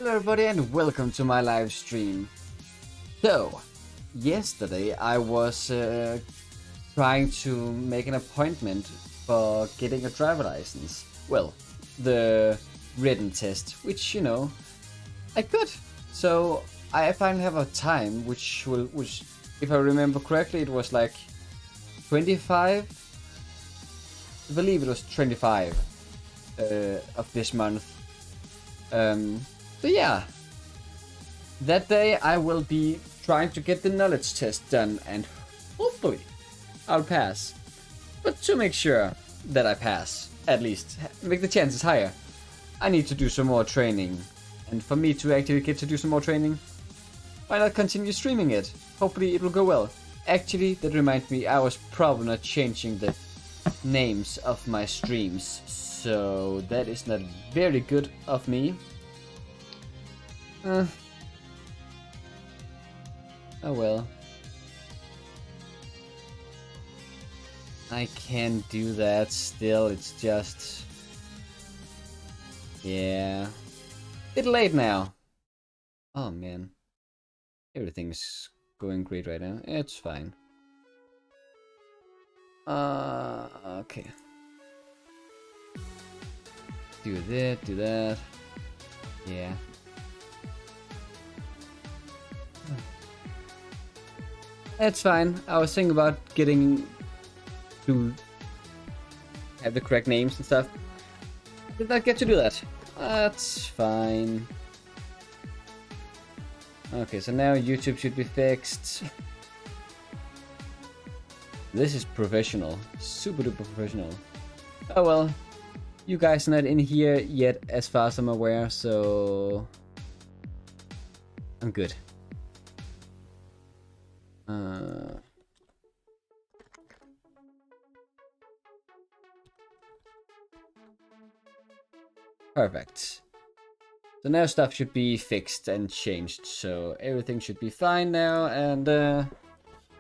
Hello everybody and welcome to my live stream. So, yesterday I was trying to make an appointment for getting a driver license. Well, the written test, which, you know, I could. So, I finally have a time, which if I remember correctly, it was like 25. I believe it was 25 of this month. So yeah, that day I will be trying to get the knowledge test done and hopefully I'll pass. But to make sure that I pass, at least, make the chances higher, I need to do some more training. And for me to actually get to do some more training, why not continue streaming it? Hopefully it will go well. Actually, that reminds me, I was probably not changing the names of my streams. So that is not very good of me. Oh well. I can't do that still, it's just... Yeah. Bit late now. Oh man. Everything's going great right now. It's fine. Okay. Do that. Yeah. It's fine. I was thinking about getting to have the correct names and stuff. Did not get to do that. That's fine. Okay, so now YouTube should be fixed. This is professional. Super duper professional. Oh well. You guys are not in here yet as far as I'm aware, so... I'm good. Perfect. So now stuff should be fixed and changed, so everything should be fine now, and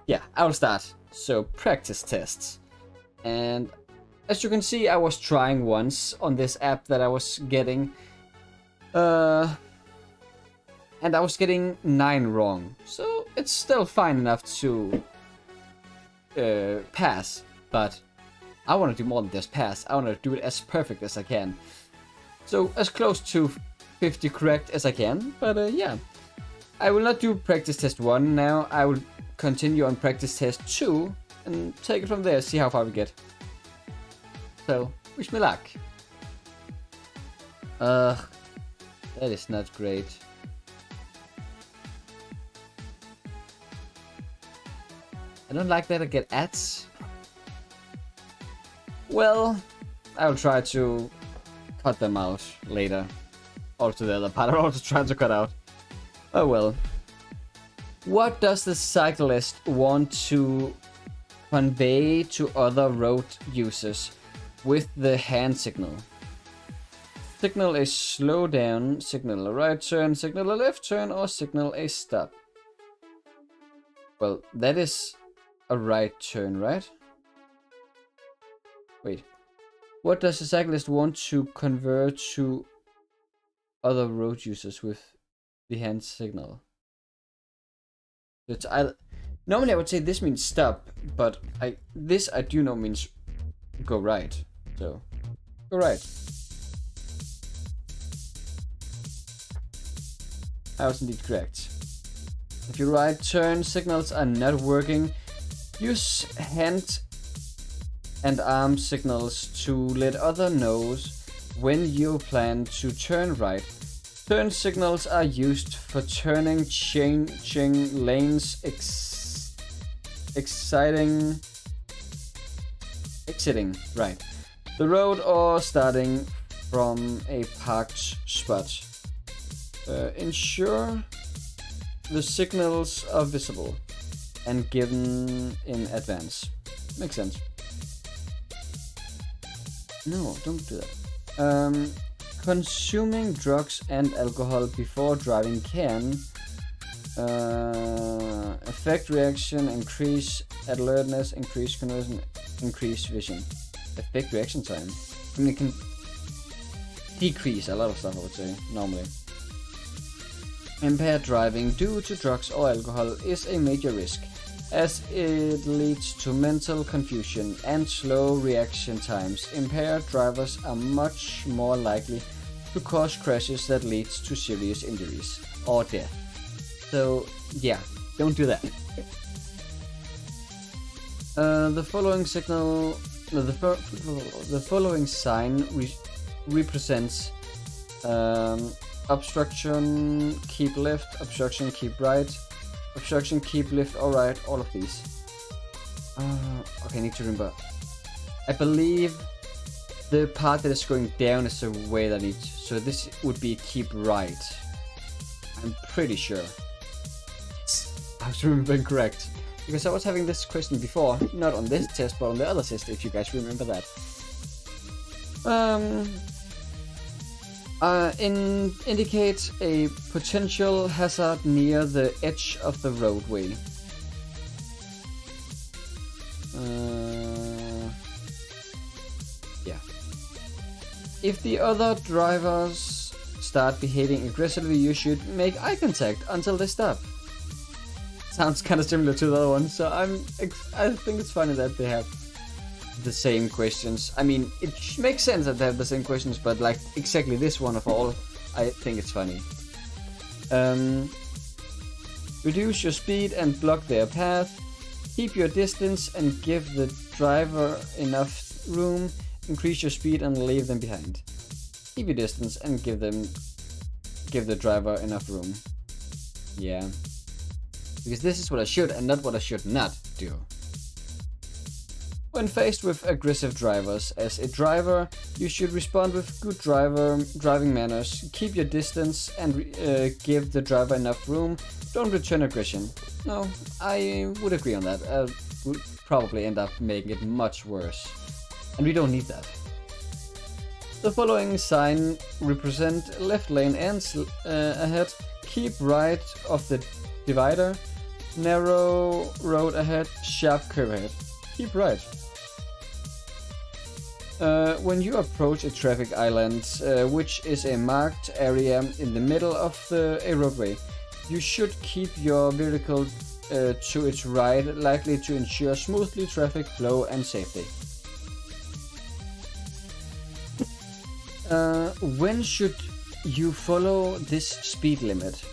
yeah, I'll start. So, practice tests. And as you can see, I was trying once on this app that I was getting, and I was getting 9 wrong, so it's still fine enough to pass, but I want to do more than just pass. I want to do it as perfect as I can. So as close to 50 correct as I can, but yeah. I will not do practice test 1 now. I will continue on practice test 2 and take it from there, see how far we get. So, wish me luck. That is not great. I don't like that I get ads. Well, I'll try to cut them out later. Also the other part I'm also trying to cut out. Oh well. What does the cyclist want to convey to other road users with the hand signal? Signal a slow down, signal a right turn, signal a left turn, or signal a stop. Well, that is a right turn, right? Wait. What does the cyclist want to convert to other road users with the hand signal? Normally I would say this means stop, but this I do know means go right. So, go right. I was indeed correct. If your right turn signals are not working, use hand and arm signals to let others know when you plan to turn right. Turn signals are used for turning, changing lanes, exiting right the road, or starting from a parked spot. Ensure the signals are visible and given in advance. Makes sense. No, don't do that. Consuming drugs and alcohol before driving can affect reaction, increase alertness, increase conversion, increase vision. Affect reaction time. I mean, it can decrease a lot of stuff, I would say, normally. Impaired driving due to drugs or alcohol is a major risk, as it leads to mental confusion and slow reaction times. Impaired drivers are much more likely to cause crashes that leads to serious injuries or death. So yeah, don't do that. The following signal, the following sign represents obstruction, keep left, obstruction, keep right, obstruction, keep left or right, all of these. Okay, I need to remember. I believe the part that is going down is the way that needs. So this would be keep right. I'm pretty sure. I was remembering correct. Because I was having this question before, not on this test, but on the other test, if you guys remember that. Indicate a potential hazard near the edge of the roadway. Yeah. If the other drivers start behaving aggressively, you should make eye contact until they stop. Sounds kind of similar to the other one, so I think it's funny that they have the same questions. I mean, it makes sense that they have the same questions, but like exactly this one of all, I think it's funny. Reduce your speed and block their path. Keep your distance and give the driver enough room. Increase your speed and leave them behind. Keep your distance and give the driver enough room. Yeah. Because this is what I should and not what I should not do. When faced with aggressive drivers, as a driver, you should respond with good driving manners. Keep your distance and give the driver enough room. Don't return aggression. No, I would agree on that. I would probably end up making it much worse. And we don't need that. The following sign represent left lane ends ahead. Keep right of the divider. Narrow road ahead, sharp curve ahead. Keep right. When you approach a traffic island, which is a marked area in the middle of a roadway, you should keep your vehicle to its right, likely to ensure smoothly traffic flow and safety. When should you follow this speed limit?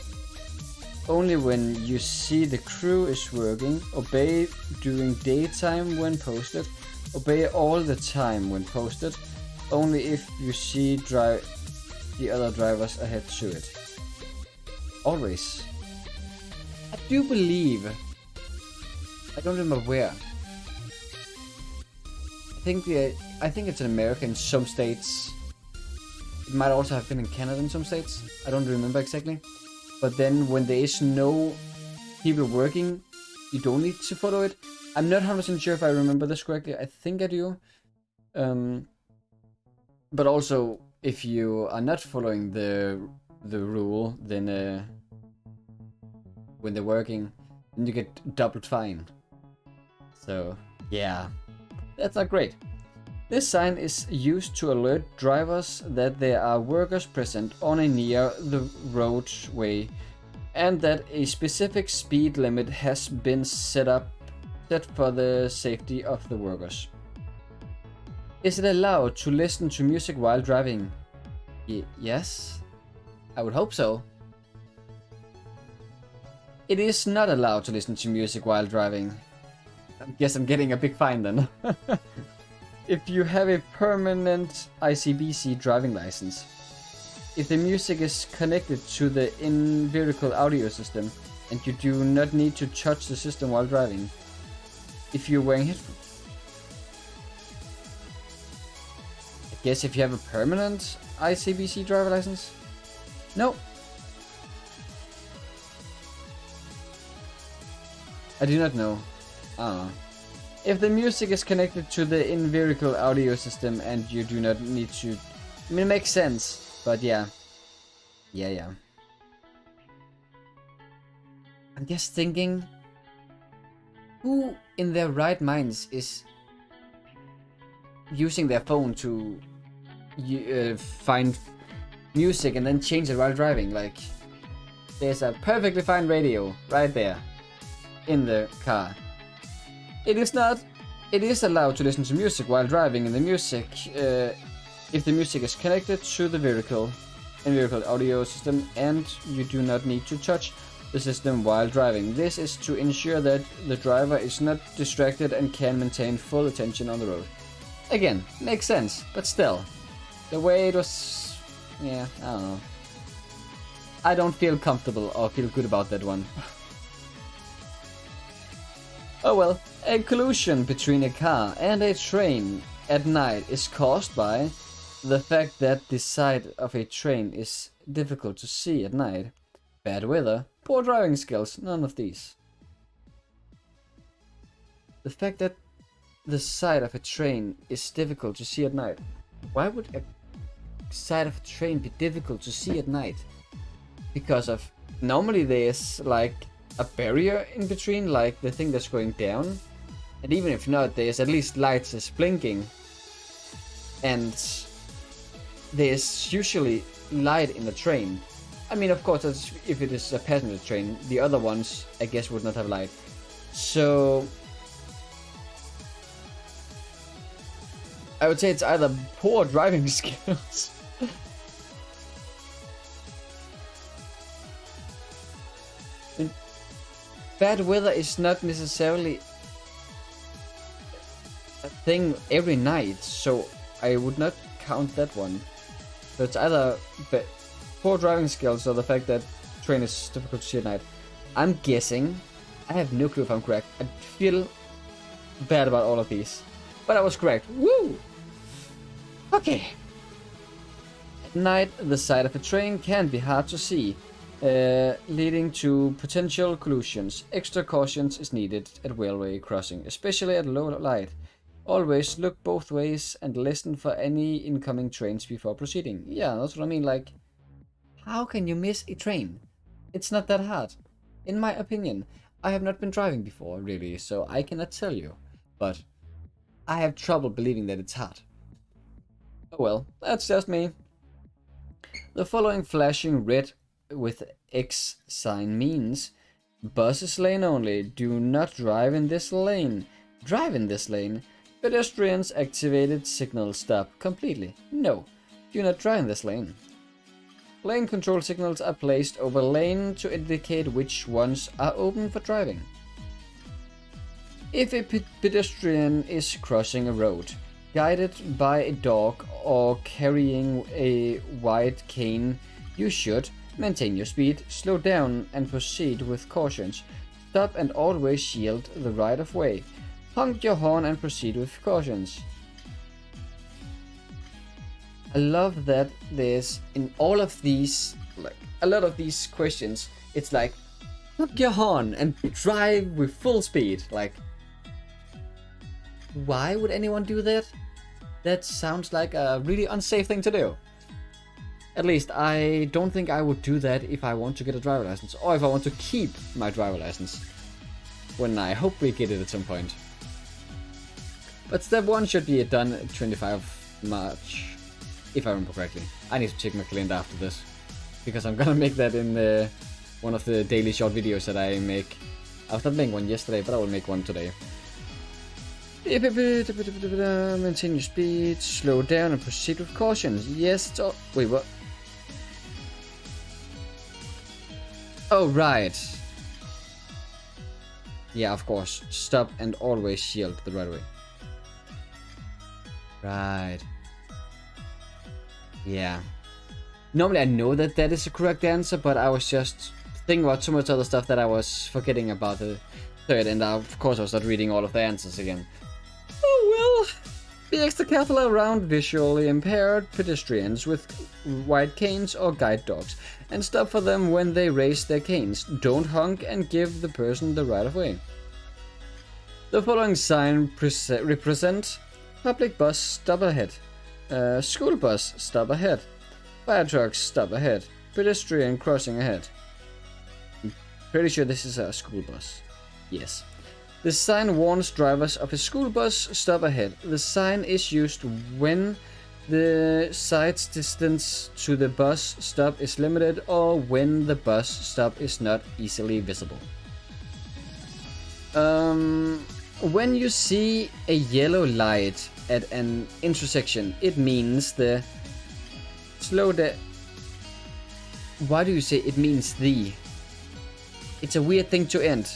Only when you see the crew is working. Obey during daytime when posted. Obey all the time when posted. Only if you see the other drivers ahead to it. Always. I do believe. I don't remember where. I think it's in America in some states. It might also have been in Canada in some states. I don't remember exactly. But then when there is no people working, you don't need to follow it. I'm not 100% sure if I remember this correctly. I think I do. But also, if you are not following the rule, then when they're working, then you get doubled fine. So yeah, that's not great. This sign is used to alert drivers that there are workers present on and near the roadway and that a specific speed limit has been set for the safety of the workers. Is it allowed to listen to music while driving? Yes, I would hope so. It is not allowed to listen to music while driving. I guess I'm getting a big fine then. If you have a permanent ICBC driving license, if the music is connected to the in-vehicle audio system and you do not need to touch the system while driving, if you're wearing headphones. I guess if you have a permanent ICBC driver license? No. I do not know. I don't know. If the music is connected to the in-vehicle audio system and you do not need to... I mean, it makes sense, but yeah. Yeah. I'm just thinking... Who in their right minds is using their phone to find music and then change it while driving? Like, There's a perfectly fine radio right there in the car. It is allowed to listen to music while driving in the music if the music is connected to the vehicle audio system and you do not need to touch the system while driving. This is to ensure that the driver is not distracted and can maintain full attention on the road. Again, makes sense, but still, the way it was, yeah, I don't know. I don't feel comfortable or feel good about that one. Oh well, a collision between a car and a train at night is caused by the fact that the side of a train is difficult to see at night. Bad weather, poor driving skills, none of these. The fact that the side of a train is difficult to see at night. Why would a side of a train be difficult to see at night? Because of normally there's like a barrier in between, like the thing that's going down, and even if not, there's at least lights is blinking, and there's usually light in the train. I mean, of course, that's if it is a passenger train. The other ones, I guess, would not have light. So I would say it's either poor driving skills and bad weather is not necessarily a thing every night, so I would not count that one. So it's either poor driving skills or the fact that train is difficult to see at night. I'm guessing. I have no clue if I'm correct. I feel bad about all of these, but I was correct. Woo! Okay. At night, the side of a train can be hard to see, leading to potential collisions. Extra cautions is needed at railway crossing, especially at low light. Always look both ways and listen for any incoming trains before proceeding. Yeah, that's what I mean, like, how can you miss a train? It's not that hard. In my opinion, I have not been driving before, really, so I cannot tell you. But I have trouble believing that it's hard. Oh well, that's just me. The following flashing red with X sign means buses lane only. Do not drive in this lane. Drive in this lane. Pedestrians activated signal stop completely. No, do not drive in this lane. Lane control signals are placed over lane to indicate which ones are open for driving. If a pedestrian is crossing a road, guided by a dog or carrying a white cane, you should maintain your speed, slow down and proceed with caution. Stop and always yield the right of way. Honk your horn and proceed with cautions. I love that there's in all of these, like a lot of these questions, it's like honk your horn and drive with full speed. Like, why would anyone do that? That sounds like a really unsafe thing to do. At least I don't think I would do that if I want to get a driver license, or if I want to keep my driver license, when I hope we get it at some point. But step 1 should be done at 25 March, if I remember correctly. I need to check my calendar after this, because I'm gonna make that in one of the daily short videos that I make. I was not making one yesterday, but I will make one today. Maintain your speed, slow down and proceed with caution. Yes, it's all... Wait, what? Oh, right. Yeah, of course. Stop and always yield the right way. Right. Yeah. Normally I know that that is the correct answer, but I was just thinking about so much other stuff that I was forgetting about the third, and of course I was not reading all of the answers again. Oh well. Be extra careful around visually impaired pedestrians with white canes or guide dogs, and stop for them when they raise their canes. Don't honk and give the person the right of way. The following sign represent public bus, stop ahead. School bus, stop ahead. Fire trucks, stop ahead. Pedestrian crossing ahead. I'm pretty sure this is a school bus. Yes. The sign warns drivers of a school bus, stop ahead. The sign is used when the sight distance to the bus stop is limited, or when the bus stop is not easily visible. When you see a yellow light at an intersection, it means the slow down. Why do you say it means the? It's a weird thing to end.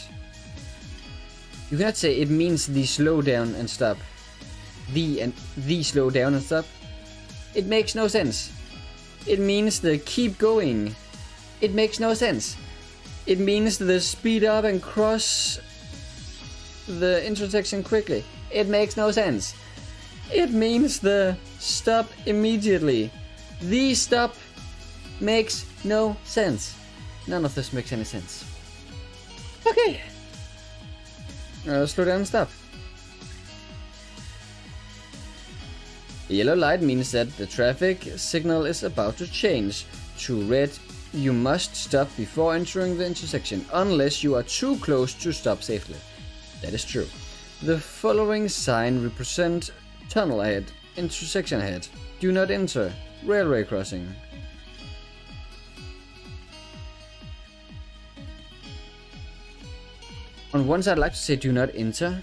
You cannot say it means the slow down and stop. The slow down and stop. It makes no sense. It means the keep going. It makes no sense. It means the speed up and cross the intersection quickly. It makes no sense. It means the stop immediately. The stop makes no sense. None of this makes any sense. Okay. Slow down and stop. The yellow light means that the traffic signal is about to change to red. You must stop before entering the intersection, unless you are too close to stop safely. That is true. The following sign represent tunnel ahead, intersection ahead, do not enter, railway crossing. On one side I'd like to say do not enter.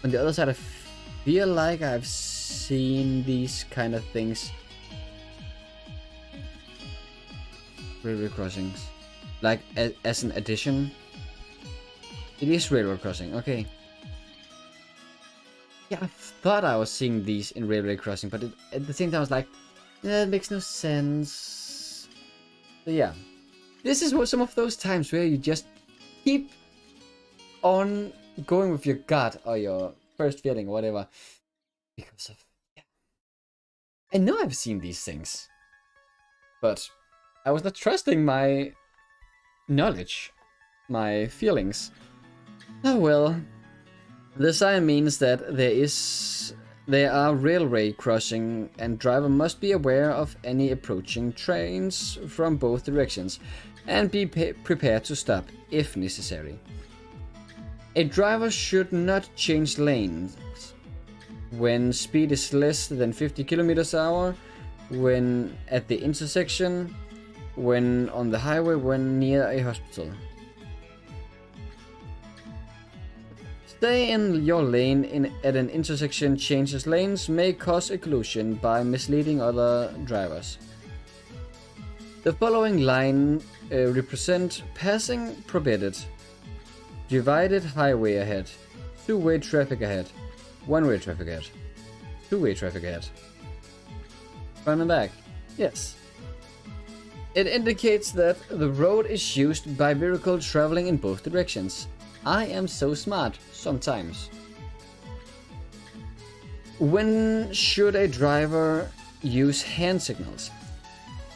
On the other side I feel like I've seen these kind of things. Railway crossings. Like as an addition. It is railway crossing, okay. Yeah, I thought I was seeing these in railway crossing, but at the same time I was like, yeah, it makes no sense. So yeah. This is some of those times where you just keep on going with your gut or your first feeling or whatever. Because of, yeah. I know I've seen these things. But I was not trusting my knowledge, my feelings. Oh well. The sign means that there are railway crossing and driver must be aware of any approaching trains from both directions and be prepared to stop if necessary. A driver should not change lanes when speed is less than 50 km/h, when at the intersection, when on the highway, when near a hospital. Stay in your lane at an intersection. Changes lanes may cause a collision by misleading other drivers. The following line represent passing prohibited. Divided highway ahead. Two-way traffic ahead. One-way traffic ahead. Two-way traffic ahead. Front and back. Yes. It indicates that the road is used by vehicles traveling in both directions. I am so smart sometimes. When should a driver use hand signals?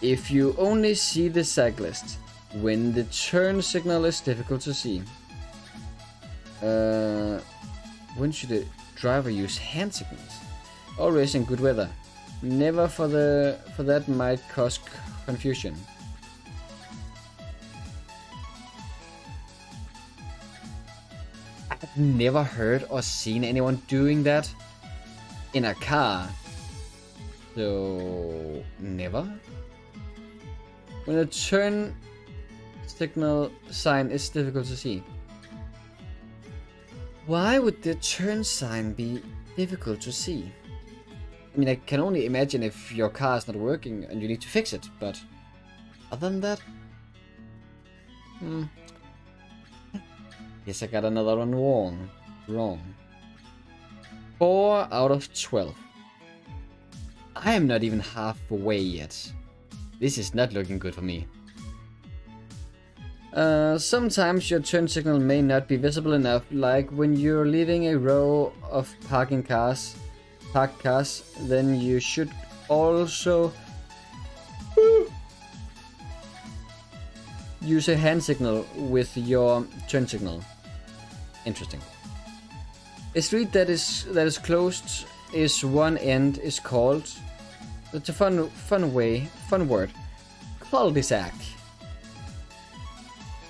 If you only see the cyclist. When the turn signal is difficult to see. When should a driver use hand signals? Always in good weather. Never for that might cause confusion. I've never heard or seen anyone doing that in a car. So never. When a turn signal sign is difficult to see. Why would the turn sign be difficult to see? I mean, I can only imagine if your car is not working and you need to fix it, but other than that... Guess I got another one wrong. 4 out of 12. I am not even halfway yet. This is not looking good for me. Sometimes your turn signal may not be visible enough, like when you're leaving a row of parked cars, then you should also use a hand signal with your turn signal. Interesting. A street that is closed is one end is called. That's a fun word. Cul-de-sac.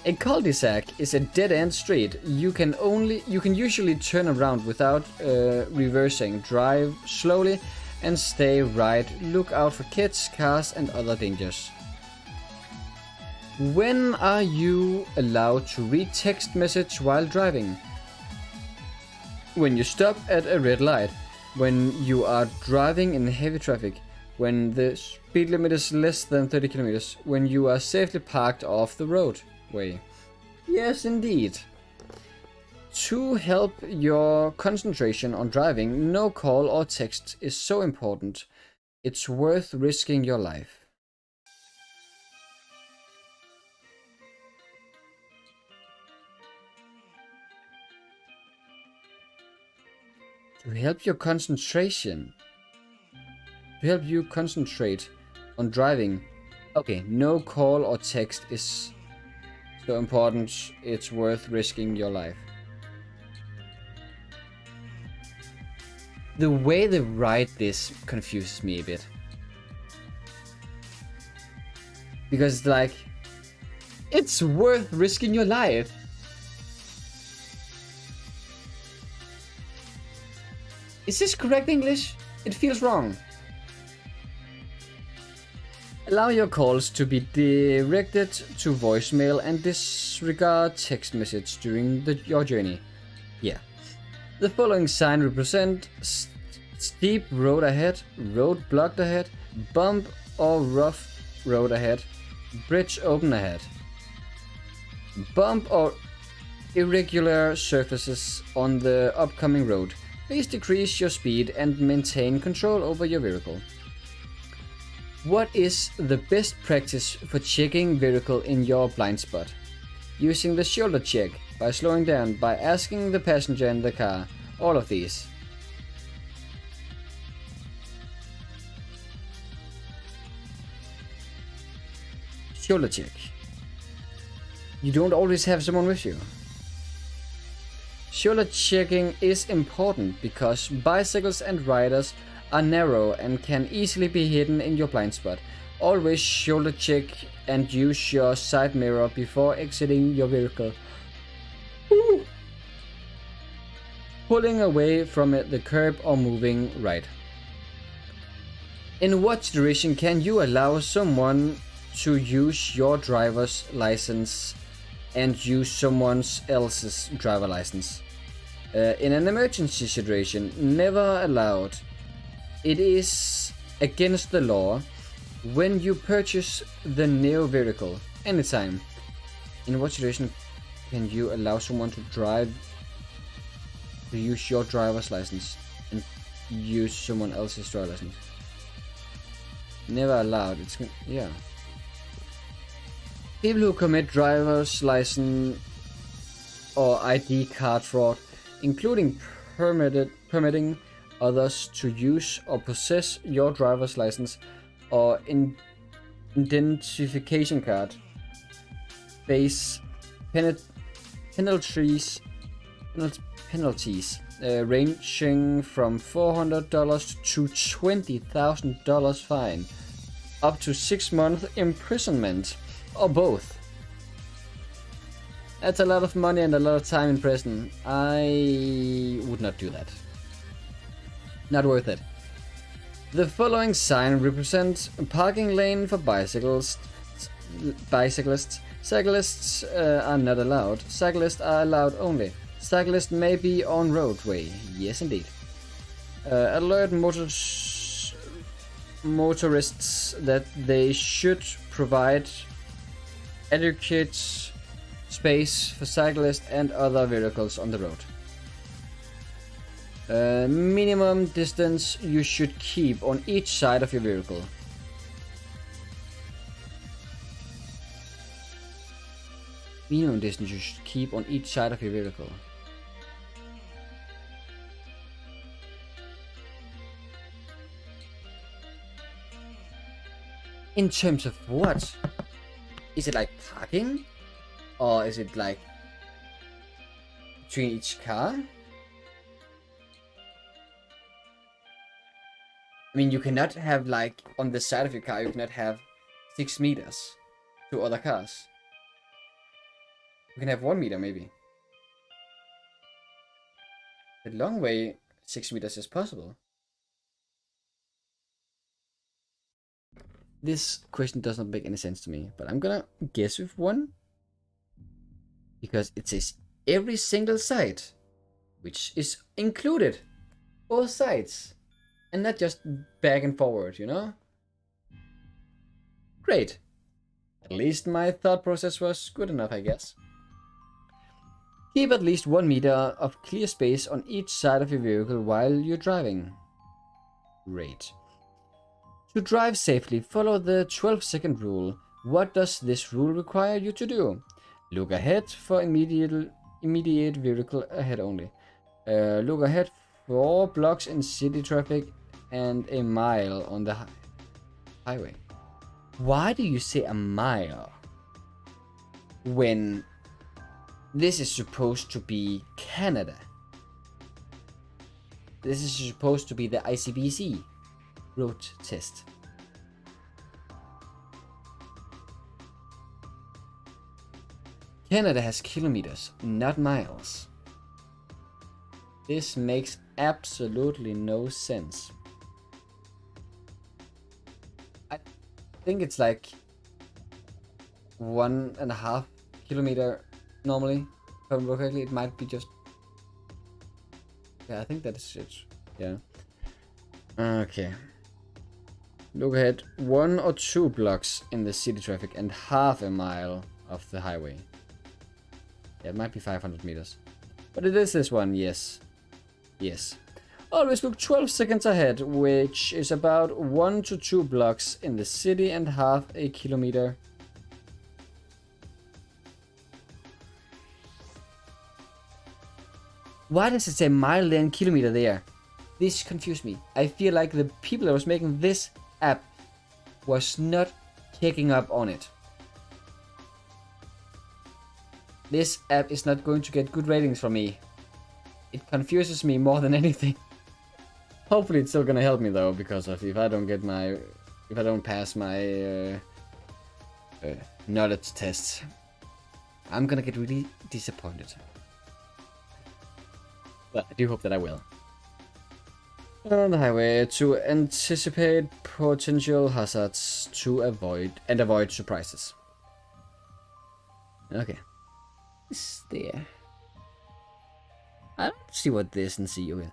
A cul-de-sac is a dead-end street. You can usually turn around without reversing, drive slowly, and stay right. Look out for kids, cars, and other dangers. When are you allowed to read text message while driving? When you stop at a red light, when you are driving in heavy traffic, when the speed limit is less than 30 kilometers, when you are safely parked off the roadway. Yes, indeed. To help your concentration on driving, no call or text is so important. It's worth risking your life. To help your concentration. To help you concentrate on driving. Okay, no call or text is so important. It's worth risking your life. The way they write this confuses me a bit. Because like, it's worth risking your life. Is this correct English? It feels wrong. Allow your calls to be directed to voicemail and disregard text message during your journey. Yeah. The following sign represent steep road ahead, road blocked ahead, bump or rough road ahead, bridge open ahead. Bump or irregular surfaces on the upcoming road. Please decrease your speed and maintain control over your vehicle. What is the best practice for checking vehicle in your blind spot? Using the shoulder check, by slowing down, by asking the passenger in the car, all of these. Shoulder check. You don't always have someone with you. Shoulder checking is important because bicycles and riders are narrow and can easily be hidden in your blind spot. Always shoulder check and use your side mirror before exiting your vehicle. Ooh. Pulling away from the curb or moving right. In what situation can you allow someone to use your driver's license and use someone else's driver license? In an emergency situation, never allowed. It is against the law when you purchase the new vehicle anytime. In what situation can you allow someone to use your driver's license and use someone else's driver's license? Never allowed. It's yeah. People who commit driver's license or ID card fraud, including permitting others to use or possess your driver's license or identification card, face penalties ranging from $400 to $20,000 fine, up to 6 months imprisonment, or both. That's a lot of money and a lot of time in prison. I would not do that. Not worth it. The following sign represents a parking lane for bicyclists. Cyclists are not allowed. Cyclists are allowed only. Cyclists may be on roadway. Yes, indeed. Alert motorists that they should provide adequate space for cyclists and other vehicles on the road. Minimum distance you should keep on each side of your vehicle. Minimum distance you should keep on each side of your vehicle. In terms of what? Is it like parking? Or is it like between each car? I mean, you cannot have like on the side of your car, you cannot have 6 meters to other cars. You can have 1 meter maybe. The long way, 6 meters is possible. This question does not make any sense to me, but I'm gonna guess with 1. Because it says every single side, which is included. Both sides. And not just back and forward, you know? Great. At least my thought process was good enough, I guess. Keep at least 1 meter of clear space on each side of your vehicle while you're driving. Great. To drive safely, follow the 12-second rule. What does this rule require you to do? Look ahead for immediate vehicle ahead only. Look ahead 4 blocks in city traffic and a mile on the highway. Why do you say a mile when this is supposed to be Canada? This is supposed to be the ICBC road test. Canada has kilometers, not miles. This makes absolutely no sense. I think it's like 1.5 kilometer normally. If I remember correctly, it might be just. Yeah, I think that is it. Yeah. Okay. Look ahead 1 or 2 blocks in the city traffic and half a mile of the highway. Yeah, it might be 500 meters. But it is this one, yes. Yes. Always look 12 seconds ahead, which is about 1 to 2 blocks in the city and half a kilometer. Why does it say mile and kilometer there? This confused me. I feel like the people that was making this app was not picking up on it. This app is not going to get good ratings from me. It confuses me more than anything. Hopefully it's still gonna help me though, because of if I don't pass my knowledge tests, I'm gonna get really disappointed. But I do hope that I will. On the highway to anticipate potential hazards to avoid surprises. Okay. Is there? I don't see what this and see. Okay.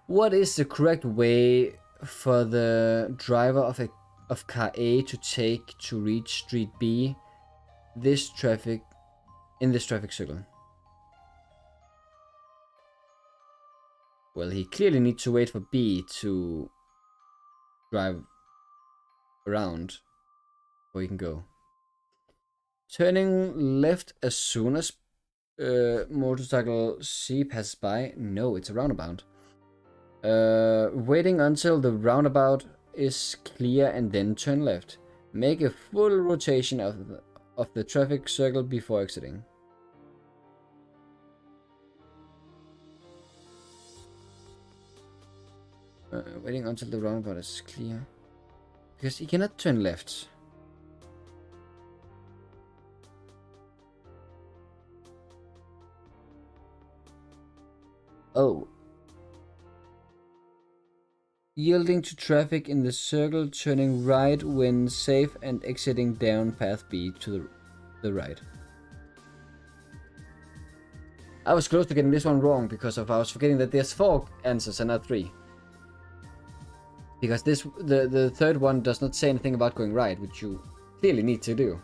What is the correct way for the driver of car A to take to reach street B? In this traffic circle. Well, he clearly needs to wait for B to drive around before he can go. Turning left as soon as motorcycle C passes by. No, it's a roundabout. Waiting until the roundabout is clear and then turn left. Make a full rotation of the traffic circle before exiting. Waiting until the roundabout is clear. Because he cannot turn left. Oh. Yielding to traffic in the circle, turning right when safe and exiting down path B to the right. I was close to getting this one wrong because I was forgetting that there's 4 answers and not 3. Because the third one does not say anything about going right, which you clearly need to do.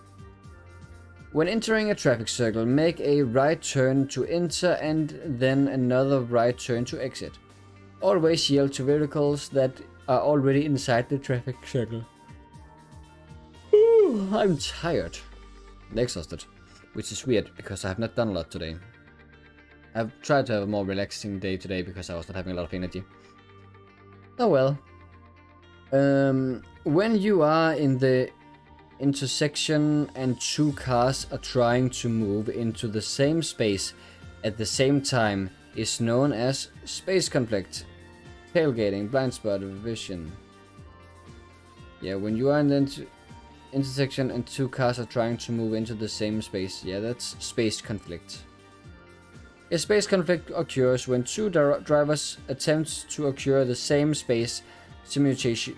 When entering a traffic circle, make a right turn to enter and then another right turn to exit. Always yield to vehicles that are already inside the traffic circle. Ooh, I'm tired and exhausted, which is weird because I have not done a lot today. I've tried to have a more relaxing day today because I was not having a lot of energy. Oh well. When you are in the intersection and 2 cars are trying to move into the same space at the same time is known as space conflict, tailgating, blind spot, vision. Yeah, when you are in the intersection and 2 cars are trying to move into the same space, yeah, that's space conflict. A space conflict occurs when 2 drivers attempt to occur the same space simultaneously.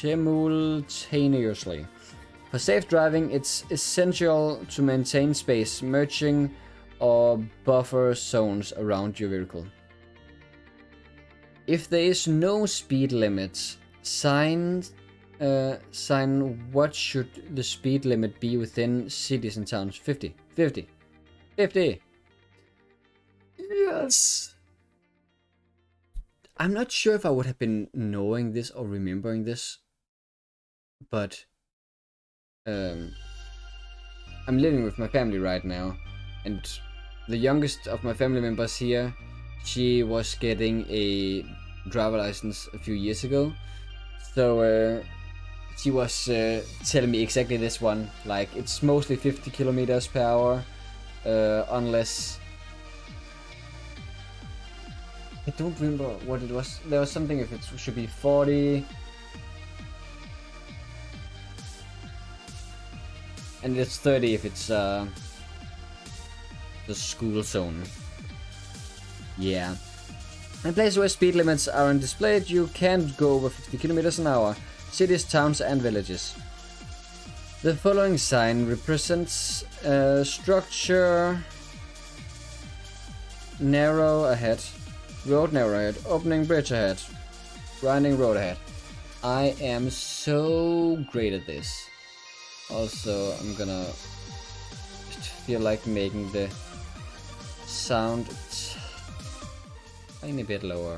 simultaneously. For safe driving, it's essential to maintain space, merging or buffer zones around your vehicle. If there is no speed limit, sign what should the speed limit be within cities and towns. 50. 50. 50. Yes. I'm not sure if I would have been knowing this or remembering this, but I'm living with my family right now, and the youngest of my family members here, she was getting a driver license a few years ago, so she was telling me exactly this one, like it's mostly 50 kilometers per hour, unless I don't remember what it was. There was something if it should be 40. And it's 30 if it's the school zone. Yeah. In places where speed limits are displayed, you can't go over 50 kilometers an hour. Cities, towns and villages. The following sign represents structure narrow ahead, road narrow ahead, opening bridge ahead, grinding road ahead. I am so great at this. Also, I'm gonna just feel like making the sound a tiny bit lower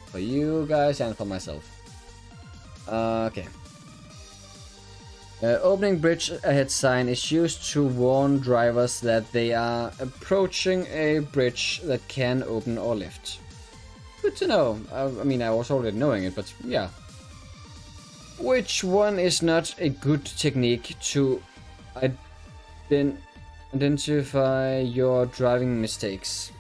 for you guys and for myself. Okay. Opening bridge ahead sign is used to warn drivers that they are approaching a bridge that can open or lift. Good to know. I mean, I was already knowing it, but yeah. Which one is not a good technique to identify your driving mistakes?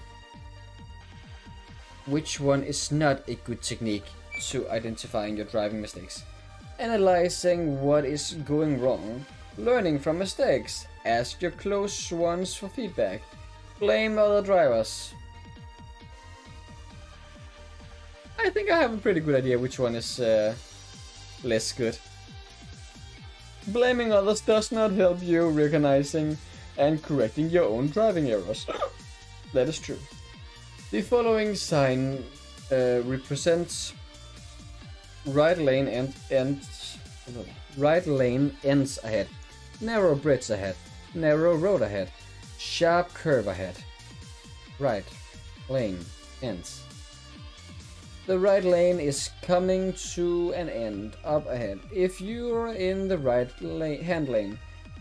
Which one is not a good technique to identifying your driving mistakes? Analyzing what is going wrong, learning from mistakes, ask your close ones for feedback, blame other drivers. I think I have a pretty good idea which one is less good. Blaming others does not help you recognizing and correcting your own driving errors. That is true. The following sign represents right lane ends ahead, narrow bridge ahead, narrow road ahead, sharp curve ahead, right lane ends. The right lane is coming to an end up ahead. If you're in the right hand lane,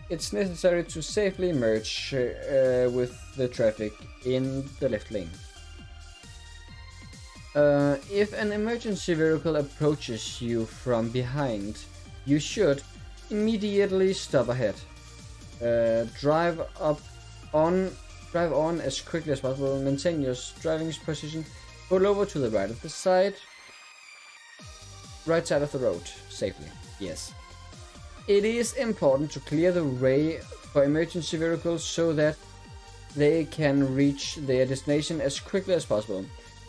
it's necessary to safely merge with the traffic in the left lane. If an emergency vehicle approaches you from behind, you should immediately stop ahead. Drive on as quickly as possible. Maintain your driving position. Pull over to the right of the right side of the road safely. Yes. It is important to clear the way for emergency vehicles so that they can reach their destination as quickly as possible.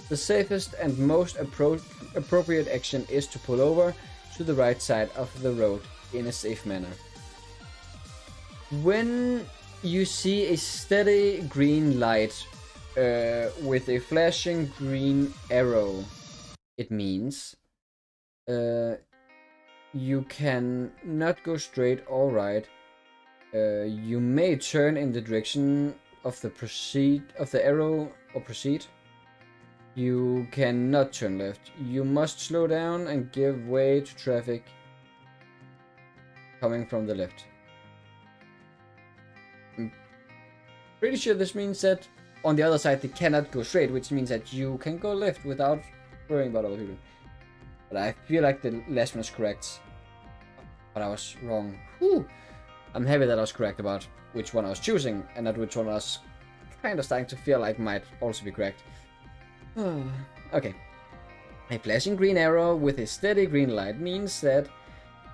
The safest and most appropriate action is to pull over to the right side of the road in a safe manner. When you see a steady green light with a flashing green arrow, it means you can not go straight or right. You may turn in the direction of the arrow or proceed. You cannot turn left. You must slow down and give way to traffic coming from the left. I'm pretty sure this means that on the other side they cannot go straight, which means that you can go left without worrying about other people. But I feel like the last one is correct. But I was wrong. Whew. I'm happy that I was correct about which one I was choosing, and not which one I was kind of starting to feel like might also be correct. Okay. A flashing green arrow with a steady green light means that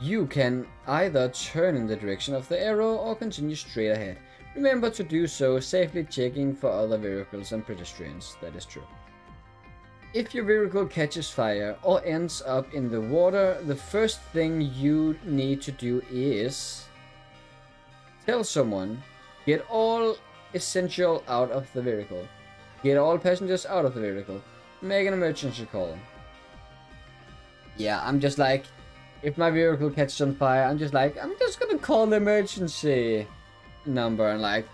you can either turn in the direction of the arrow or continue straight ahead. Remember to do so safely, checking for other vehicles and pedestrians. That is true. If your vehicle catches fire or ends up in the water, the first thing you need to do is tell someone, get all essential out of the vehicle, get all passengers out of the vehicle, make an emergency call. Yeah, I'm just like, if my vehicle catches on fire, I'm just gonna call the emergency number and like,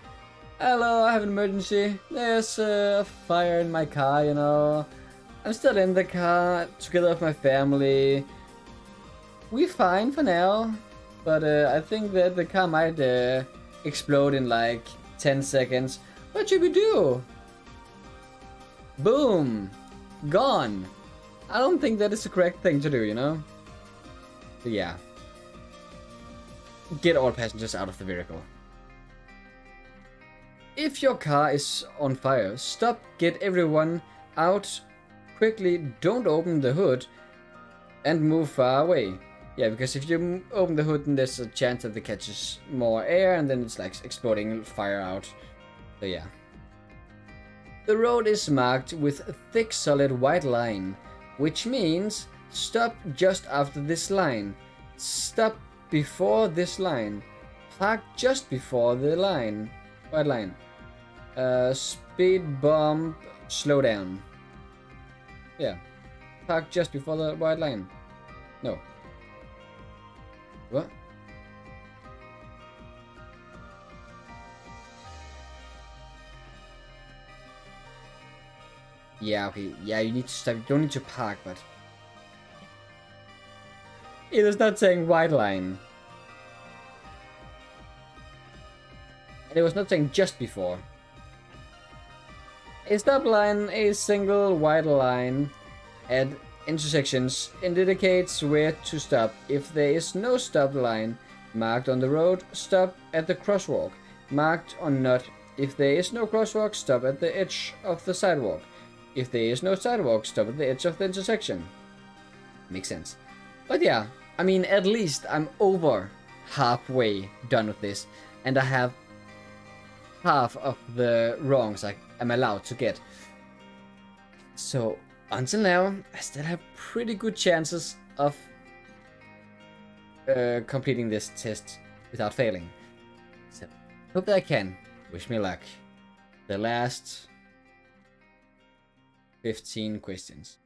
hello, I have an emergency. There's a fire in my car, you know. I'm still in the car together with my family. We're fine for now, but I think that the car might explode in like 10 seconds. What should we do? Boom! Gone! I don't think that is the correct thing to do, you know? So yeah. Get all passengers out of the vehicle. If your car is on fire, stop, get everyone out quickly, don't open the hood, and move far away. Yeah, because if you open the hood, then there's a chance that it catches more air, and then it's like exploding fire out. So yeah. The road is marked with a thick solid white line, which means stop just after this line. Stop before this line. Park just before the line. White line. Speed bump, slow down. Yeah. Park just before the white line. No. What? Yeah, okay. Yeah, you need to stop. You don't need to park, but... It is not saying white line. And it was not saying just before. A stop line, a single white line at intersections, indicates where to stop. If there is no stop line marked on the road, stop at the crosswalk, marked or not. If there is no crosswalk, stop at the edge of the sidewalk. If there is no sidewalk, stop at the edge of the intersection. Makes sense. But yeah, I mean, at least I'm over halfway done with this, and I have half of the wrongs I'm allowed to get. So until now, I still have pretty good chances of completing this test without failing. So hope that I can. Wish me luck. The last 15 questions.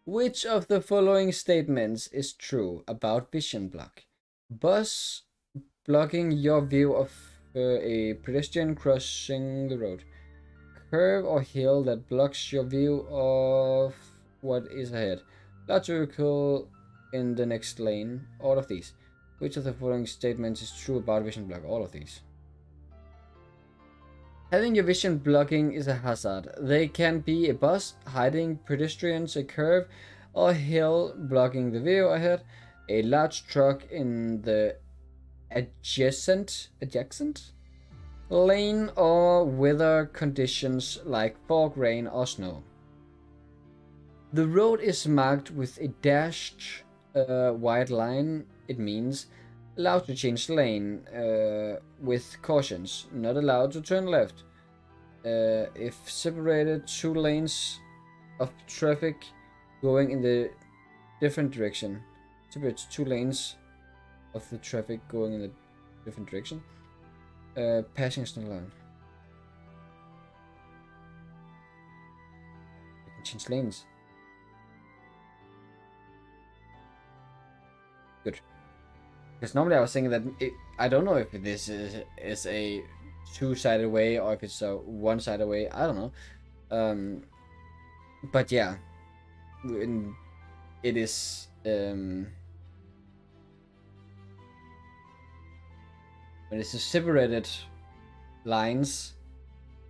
Which of the following statements is true about vision block? Bus blocking your view of a pedestrian crossing the road. Curve or hill that blocks your view of what is ahead. Large vehicle in the next lane. All of these. Which of the following statements is true about vision block? All of these. Having your vision blocking is a hazard. They can be a bus hiding pedestrians, a curve or hill blocking the view ahead, a large truck in the adjacent lane, or weather conditions like fog, rain or snow. The road is marked with a dashed white line. It means allowed to change lane with cautions, not allowed to turn left. If separated two lanes of traffic going in the different direction. Separate two lanes of the traffic going in a different direction. Passing is not allowed. You can change lanes. Good. Because normally I was thinking that I don't know if this is a two-sided way or if it's a one-sided way. I don't know. But yeah, it is. When it's a separated lines,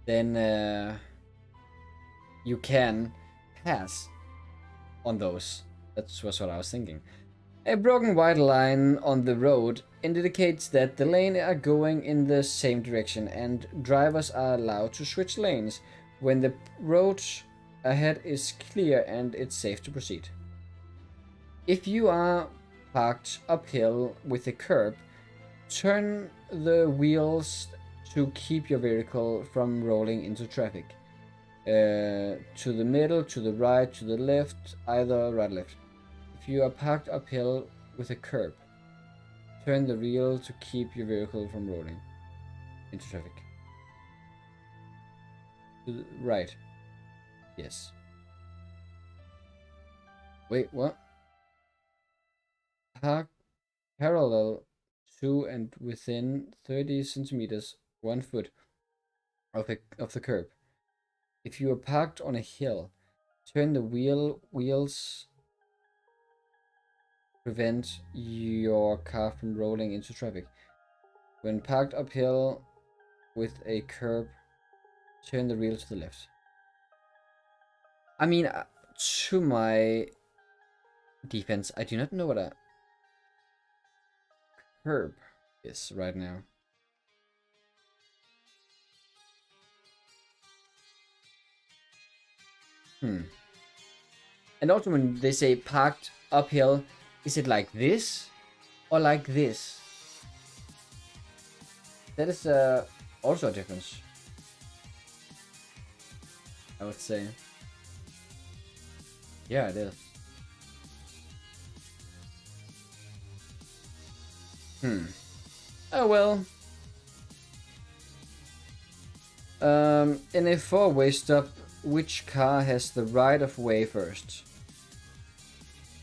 then you can pass on those. That was what I was thinking. A broken white line on the road indicates that the lanes are going in the same direction and drivers are allowed to switch lanes when the road ahead is clear and it's safe to proceed. If you are parked uphill with a curb, turn the wheels to keep your vehicle from rolling into traffic. to the middle, to the right, to the left, either right or left. If you are parked uphill with a curb, turn the wheel to keep your vehicle from rolling into traffic. To the right. Yes. Wait, what? Park parallel to and within 30 centimeters, 1 foot of the curb. If you are parked on a hill, turn the wheels prevent your car from rolling into traffic. When parked uphill with a curb, turn the wheel to the left. I mean, to my defense, I do not know what a curb is right now. And also when they say parked uphill, is it like this or like this? That is also a difference, I would say. Yeah, it is. Oh well. In a four-way stop, which car has the right of way first?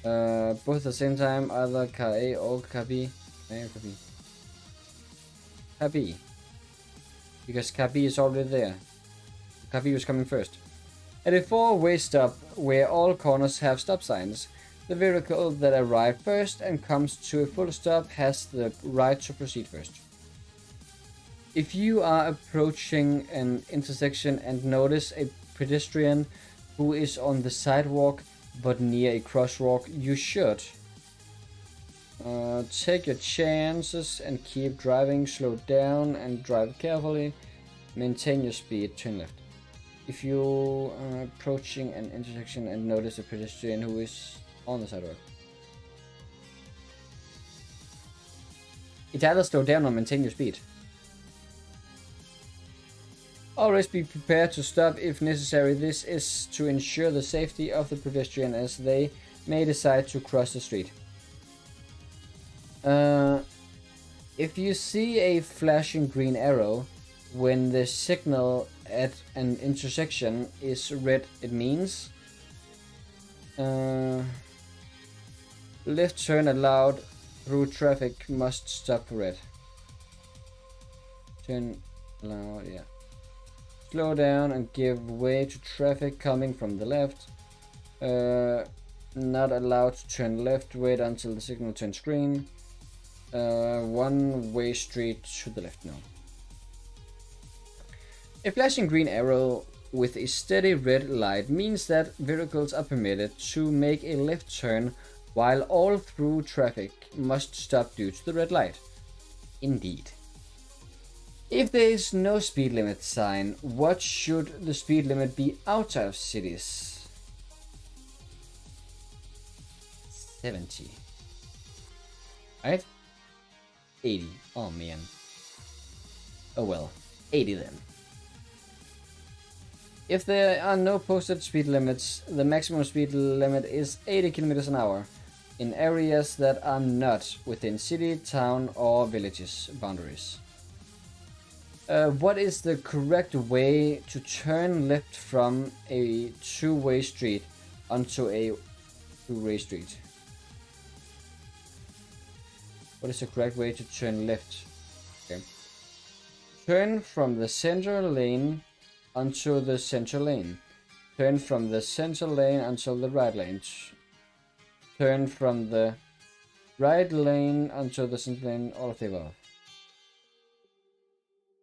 Both at the same time, either car A or car B. Car B. Car B. Because car B is already there. Car B was coming first. At a four-way stop where all corners have stop signs, the vehicle that arrives first and comes to a full stop has the right to proceed first. If you are approaching an intersection and notice a pedestrian who is on the sidewalk but near a crosswalk, you should take your chances and keep driving, slow down and drive carefully, maintain your speed, turn left. If you are approaching an intersection and notice a pedestrian who is on the sidewalk, it's either slow down or maintain your speed. Always be prepared to stop if necessary. This is to ensure the safety of the pedestrian as they may decide to cross the street. If you see a flashing green arrow when the signal at an intersection is red, it means left turn allowed through traffic must stop for red. Turn allowed, yeah. Slow down and give way to traffic coming from the left. Not allowed to turn left. Wait until the signal turns green. One-way street to the left now. A flashing green arrow with a steady red light means that vehicles are permitted to make a left turn while all through traffic must stop due to the red light. Indeed. If there is no speed limit sign, what should the speed limit be outside of cities? 70. Right? 80. Oh man. Oh well. 80 then. If there are no posted speed limits, the maximum speed limit is 80 km an hour in areas that are not within city, town, or villages boundaries. What is the correct way to turn left from a two-way street onto a two-way street? What is the correct way to turn left? Okay. Turn from the center lane onto the center lane. Turn from the center lane until the right lane. Turn from the right lane onto the center lane, all of the above.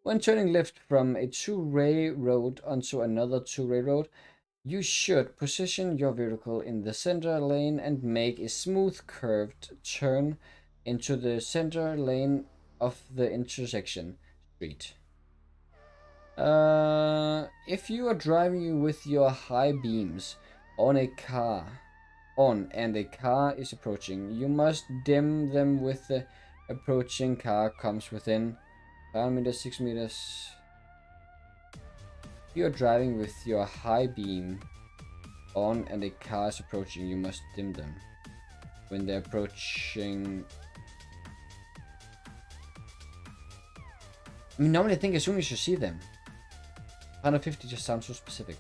When turning left from a two-way road onto another two-way road, you should position your vehicle in the center lane and make a smooth curved turn into the center lane of the intersection street. If you are driving with your high beams on a car and a car is approaching, you must dim them with the approaching car comes within 5 meters, 6 meters. You're driving with your high beam on and a car is approaching, you must dim them. When they're approaching... I mean, normally I think as soon as you see them. 150 just sounds so specific.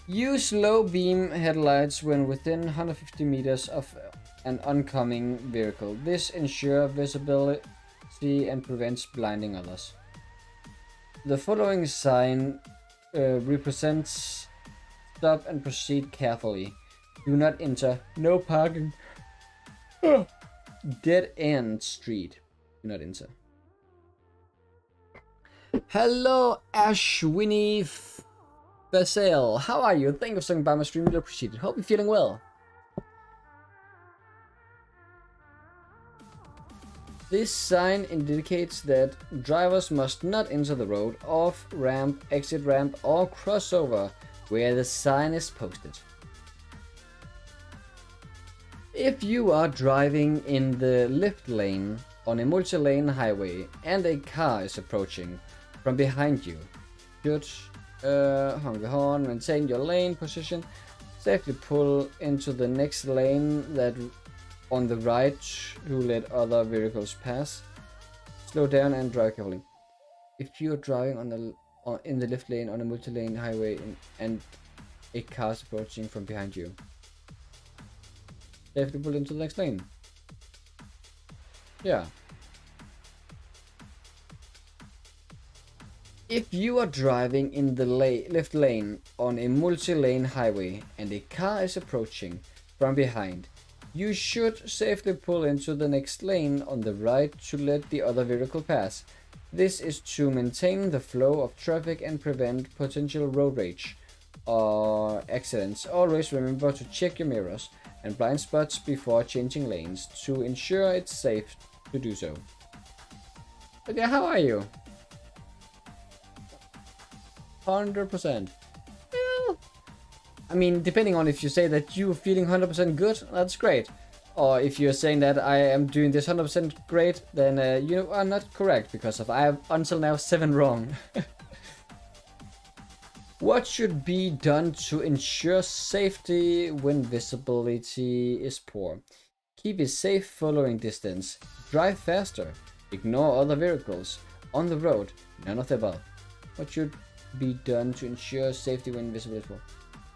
Use low beam headlights when within 150 meters of an oncoming vehicle. This ensures visibility and prevents blinding others. The following sign represents stop and proceed carefully. Do not enter. No parking. Dead end street. Do not enter. Hello, Ashwini Basel. How are you? Thank you for stopping by my stream. Really appreciate it. Hope you're feeling well. This sign indicates that drivers must not enter the road, off ramp, exit ramp, or crossover where the sign is posted. If you are driving in the left lane on a multi-lane highway and a car is approaching from behind you, should honk the horn, maintain your lane position, safely pull into the next lane that on the right to let other vehicles pass. Slow down and drive carefully. If you're driving in the left lane on a multi-lane highway and a car is approaching from behind you, safely pull into the next lane. Yeah. If you are driving in the left lane on a multi-lane highway and a car is approaching from behind, you should safely pull into the next lane on the right to let the other vehicle pass. This is to maintain the flow of traffic and prevent potential road rage or accidents. Always remember to check your mirrors and blind spots before changing lanes to ensure it's safe to do so. But yeah, how are you? 100%. Well, I mean, depending on if you say that you're feeling 100% good, that's great. Or if you're saying that I am doing this 100% great, then you are not correct, because I have until now 7 wrong. What should be done to ensure safety when visibility is poor? Keep a safe following distance. Drive faster. Ignore other vehicles on the road. None of the above. What should be done to ensure safety when visibility is poor?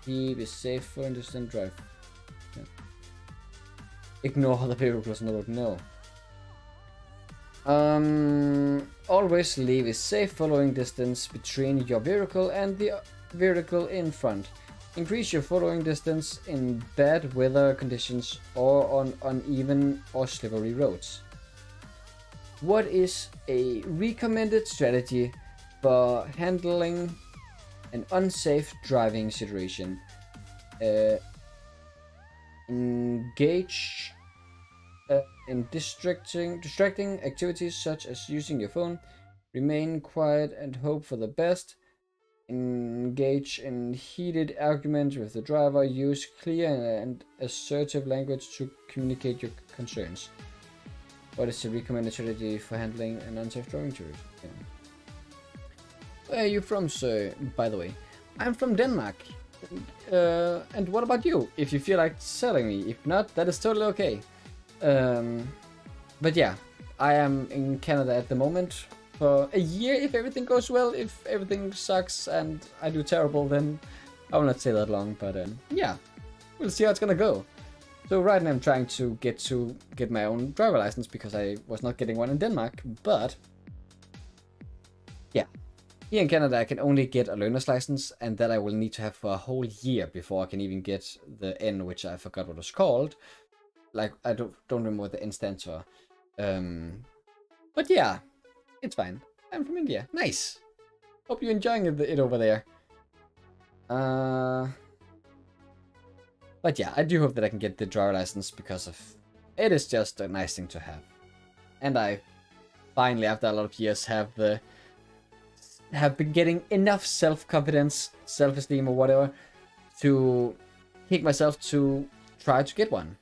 Keep a safe following distance. Drive. Yeah. Ignore other vehicles on the road. No. Always leave a safe following distance between your vehicle and the vehicle in front. Increase your following distance in bad weather conditions or on uneven or slippery roads. What is a recommended strategy for handling an unsafe driving situation? Engage in distracting activities such as using your phone. Remain quiet and hope for the best. Engage in heated arguments with the driver. Use clear and assertive language to communicate your concerns. What is the recommended strategy for handling an unsafe driving situation? Yeah. Where are you from, sir? By the way, I'm from Denmark. And what about you? If you feel like telling me. If not, that is totally okay. But yeah, I am in Canada at the moment for a year if everything goes well. If everything sucks and I do terrible, then I will not stay that long. But yeah, we'll see how it's gonna go. So right now I'm trying to get my own driver license because I was not getting one in Denmark. But yeah, here in Canada I can only get a learner's license, and that I will need to have for a whole year before I can even get the N, which I forgot what it was called. Like, I don't remember what the N stands for. But yeah, it's fine. I'm from India. Nice. Hope you're enjoying it over there. But yeah, I do hope that I can get the driver license because it is just a nice thing to have. And I finally, after a lot of years, have been getting enough self-confidence, self-esteem or whatever to kick myself to try to get one.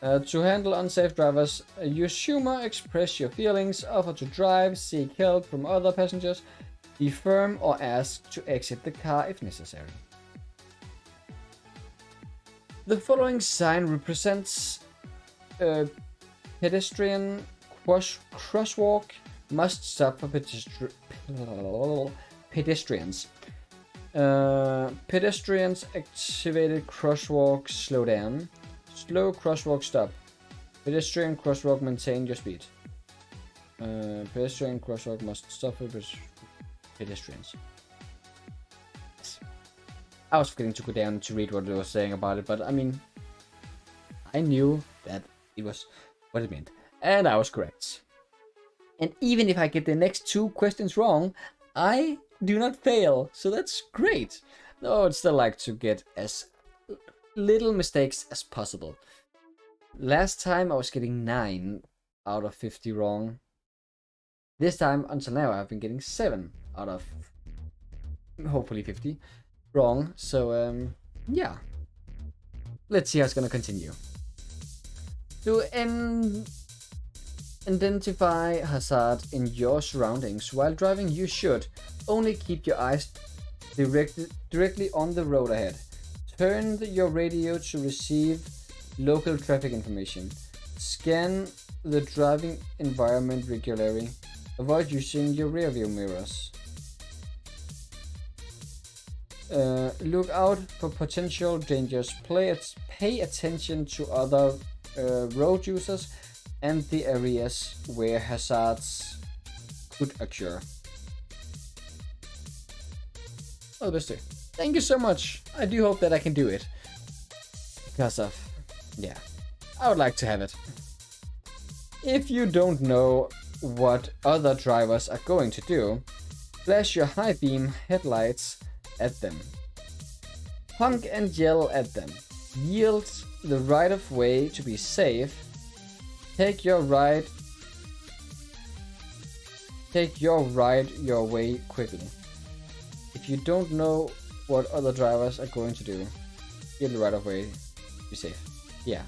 To handle unsafe drivers, use humor, express your feelings, offer to drive, seek help from other passengers, be firm or ask to exit the car if necessary. The following sign represents a pedestrian crosswalk. Must stop for pedestrians. Pedestrians activated crosswalk slow down. Slow crosswalk stop. Pedestrian crosswalk maintain your speed. Pedestrian crosswalk must stop for pedestrians. Yes. I was forgetting to go down to read what it was saying about it, but I mean, I knew that it was what it meant, and I was correct. And even if I get the next 2 questions wrong, I do not fail, so that's great. Though I'd still like to get as little mistakes as possible. Last time I was getting 9 out of 50 wrong. This time, until now, I've been getting 7 out of hopefully 50 wrong. So, yeah. Let's see how it's gonna continue. To identify hazard in your surroundings while driving, you should only keep your eyes directly on the road ahead. Turn your radio to receive local traffic information. Scan the driving environment regularly. Avoid using your rearview mirrors. Look out for potential dangers. Pay attention to other road users and the areas where hazards could occur. Oh, this too. Thank you so much. I do hope that I can do it. Because of, yeah, I would like to have it. If you don't know what other drivers are going to do, flash your high beam headlights at them. Honk and yell at them. Yield the right of way to be safe. Take your ride your way quickly. If you don't know what other drivers are going to do, yield the right of way to be safe. Yeah.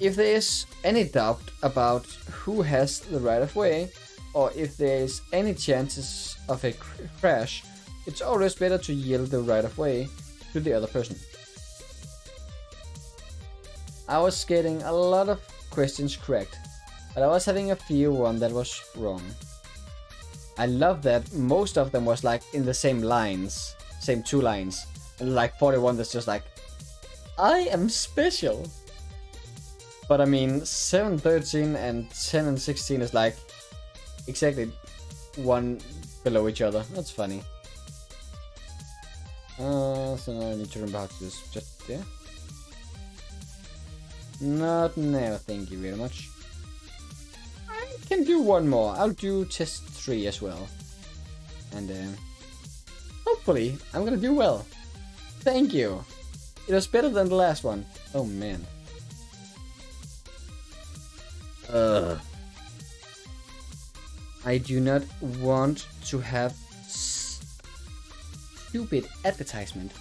If there is any doubt about who has the right of way, or if there is any chances of a crash, it's always better to yield the right of way to the other person. I was getting a lot of questions correct, but I was having a few one that was wrong. I love that most of them was like in the same lines, same 2 lines, and like 41 that's just like, I am special. But I mean, 7, 13 and 10 and 16 is like exactly one below each other. That's funny. So now I need to remember how to do this. Just there. Not now, thank you very much. I can do one more. I'll do test 3 as well. And hopefully I'm gonna do well. Thank you. It was better than the last one. Oh man. I do not want to have stupid advertisement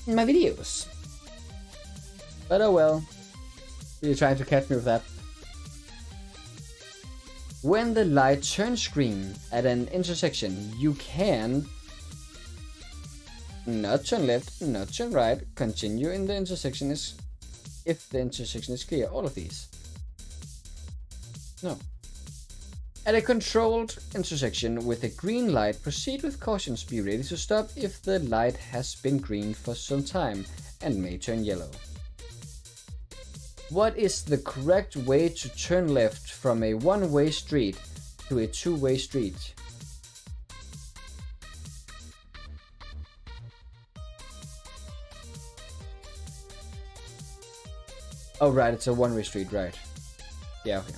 in my videos. But oh well. You're trying to catch me with that. When the light turns green at an intersection, you can not turn left, not turn right, continue in the intersection if the intersection is clear. All of these. No. At a controlled intersection with a green light, proceed with caution. Be ready to stop if the light has been green for some time and may turn yellow. What is the correct way to turn left from a one-way street to a two-way street? Oh right, it's a one-way street, right? Yeah, okay.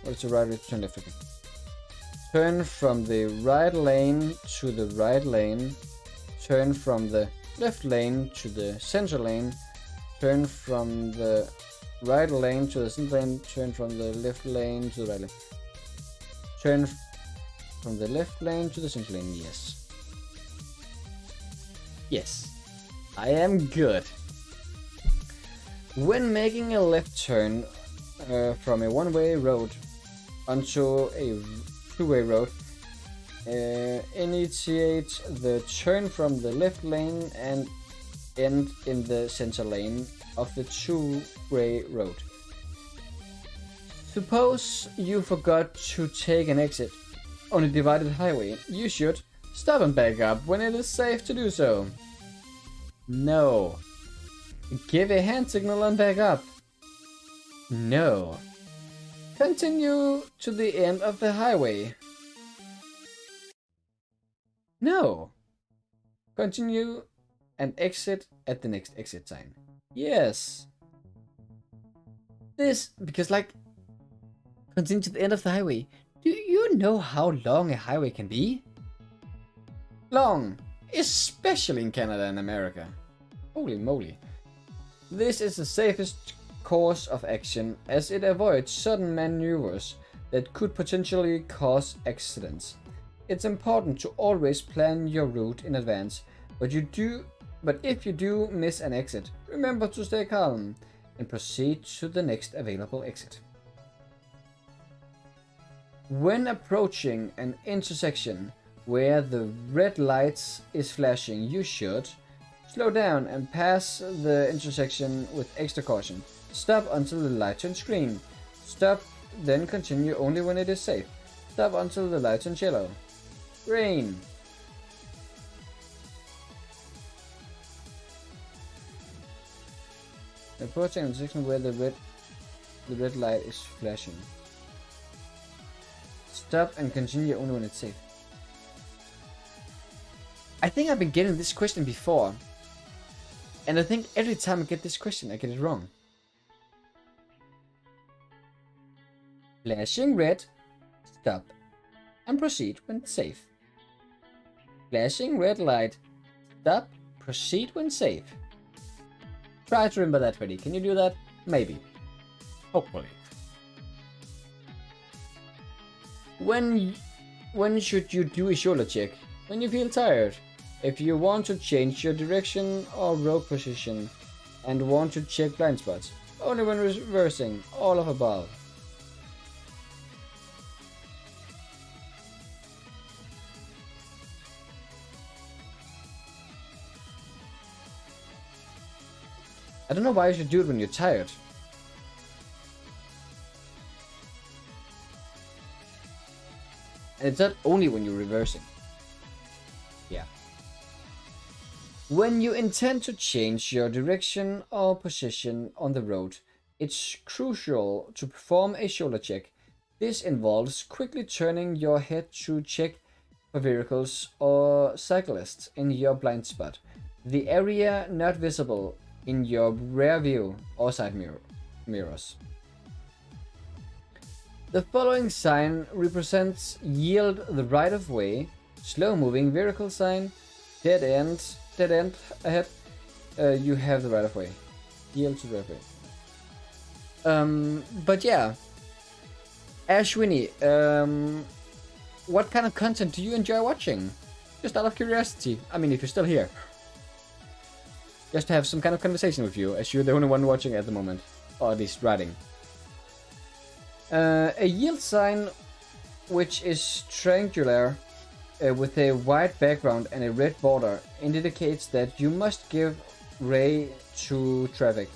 What's the right way to turn left? Okay. Turn from the right lane to the right lane. Turn from the left lane to the center lane. Turn from the right lane to the center lane. Turn from the left lane to the right lane. Turn from the left lane to the center lane. Yes. Yes. I am good. When making a left turn from a one-way road onto a two-way road, initiate the turn from the left lane and end in the center lane of the two-way road. Suppose you forgot to take an exit on a divided highway. You should stop and back up when it is safe to do so. No. Give a hand signal and back up. No. Continue to the end of the highway. No. Continue and exit at the next exit sign. Yes. This, because like, continue to the end of the highway. Do you know how long a highway can be? Long, especially in Canada and America. Holy moly. This is the safest course of action as it avoids sudden maneuvers that could potentially cause accidents. It's important to always plan your route in advance, but if you do miss an exit, remember to stay calm and proceed to the next available exit. When approaching an intersection where the red light is flashing, you should slow down and pass the intersection with extra caution. Stop until the light turns green. Stop, then continue only when it is safe. Stop until the light turns yellow. Green. Approaching an intersection where the red light is flashing. Stop and continue only when it's safe. I think I've been getting this question before. And I think every time I get this question, I get it wrong. Flashing red, stop, and proceed when safe. Flashing red light, stop, proceed when safe. Try to remember that, Freddy. Can you do that? Maybe. Hopefully. When should you do a shoulder check? When you feel tired. If you want to change your direction or road position and want to check blind spots. Only when reversing. All of above. I don't know why you should do it when you're tired. And it's not only when you're reversing. Yeah. When you intend to change your direction or position on the road, it's crucial to perform a shoulder check. This involves quickly turning your head to check for vehicles or cyclists in your blind spot, the area not visible in your rear view or side mirrors. The following sign represents yield the right of way, slow moving vehicle sign, dead end ahead, you have the right of way. Yield to the right of way. But yeah, Ashwini, what kind of content do you enjoy watching? Just out of curiosity. I mean, if you're still here. Just to have some kind of conversation with you, as you're the only one watching at the moment. Or at least writing. A yield sign, which is triangular with a white background and a red border, indicates that you must give way to traffic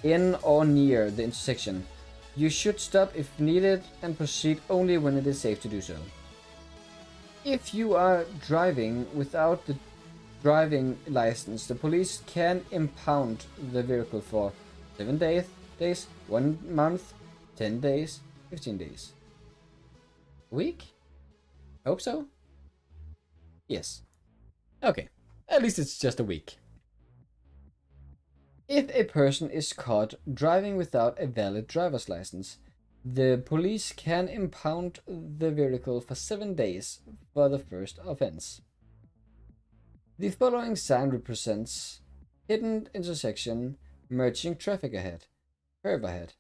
in or near the intersection. You should stop if needed and proceed only when it is safe to do so. If you are driving without the driving license, the police can impound the vehicle for 7 days, 1 month, 10 days, 15 days. A week? Hope so. Yes. Okay. At least it's just a week. If a person is caught driving without a valid driver's license, the police can impound the vehicle for 7 days for the first offense. The following sign represents hidden intersection, merging traffic ahead, curve ahead,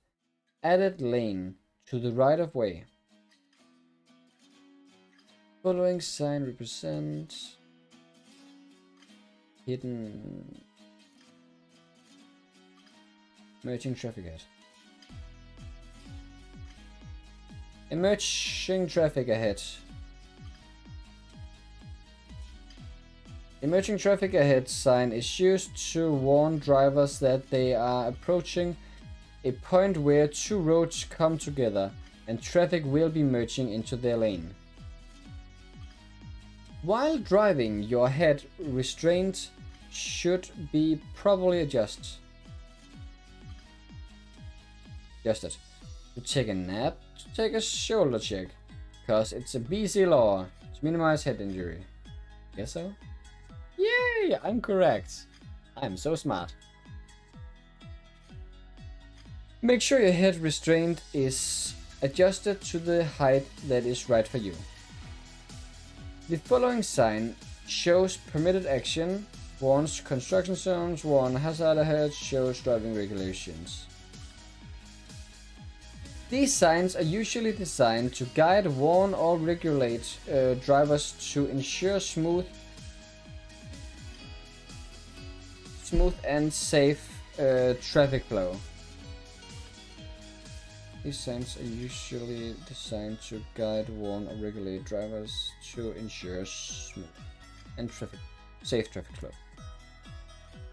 added lane to the right of way. Following sign represents hidden Emerging traffic ahead. Emerging traffic ahead. Emerging traffic ahead sign is used to warn drivers that they are approaching a point where two roads come together and traffic will be merging into their lane. While driving, your head restraint should be properly adjusted. To take a nap, to take a shoulder check, because it's a BC law to minimize head injury. Guess so? Yay! I'm correct. I'm so smart. Make sure your head restraint is adjusted to the height that is right for you. The following sign shows permitted action, warns construction zones, warns hazard ahead, shows driving regulations. These signs are usually designed to guide, warn, or regulate drivers to ensure smooth and safe traffic flow. These signs are usually designed to guide, warn, or regulate drivers to ensure smooth and safe traffic flow.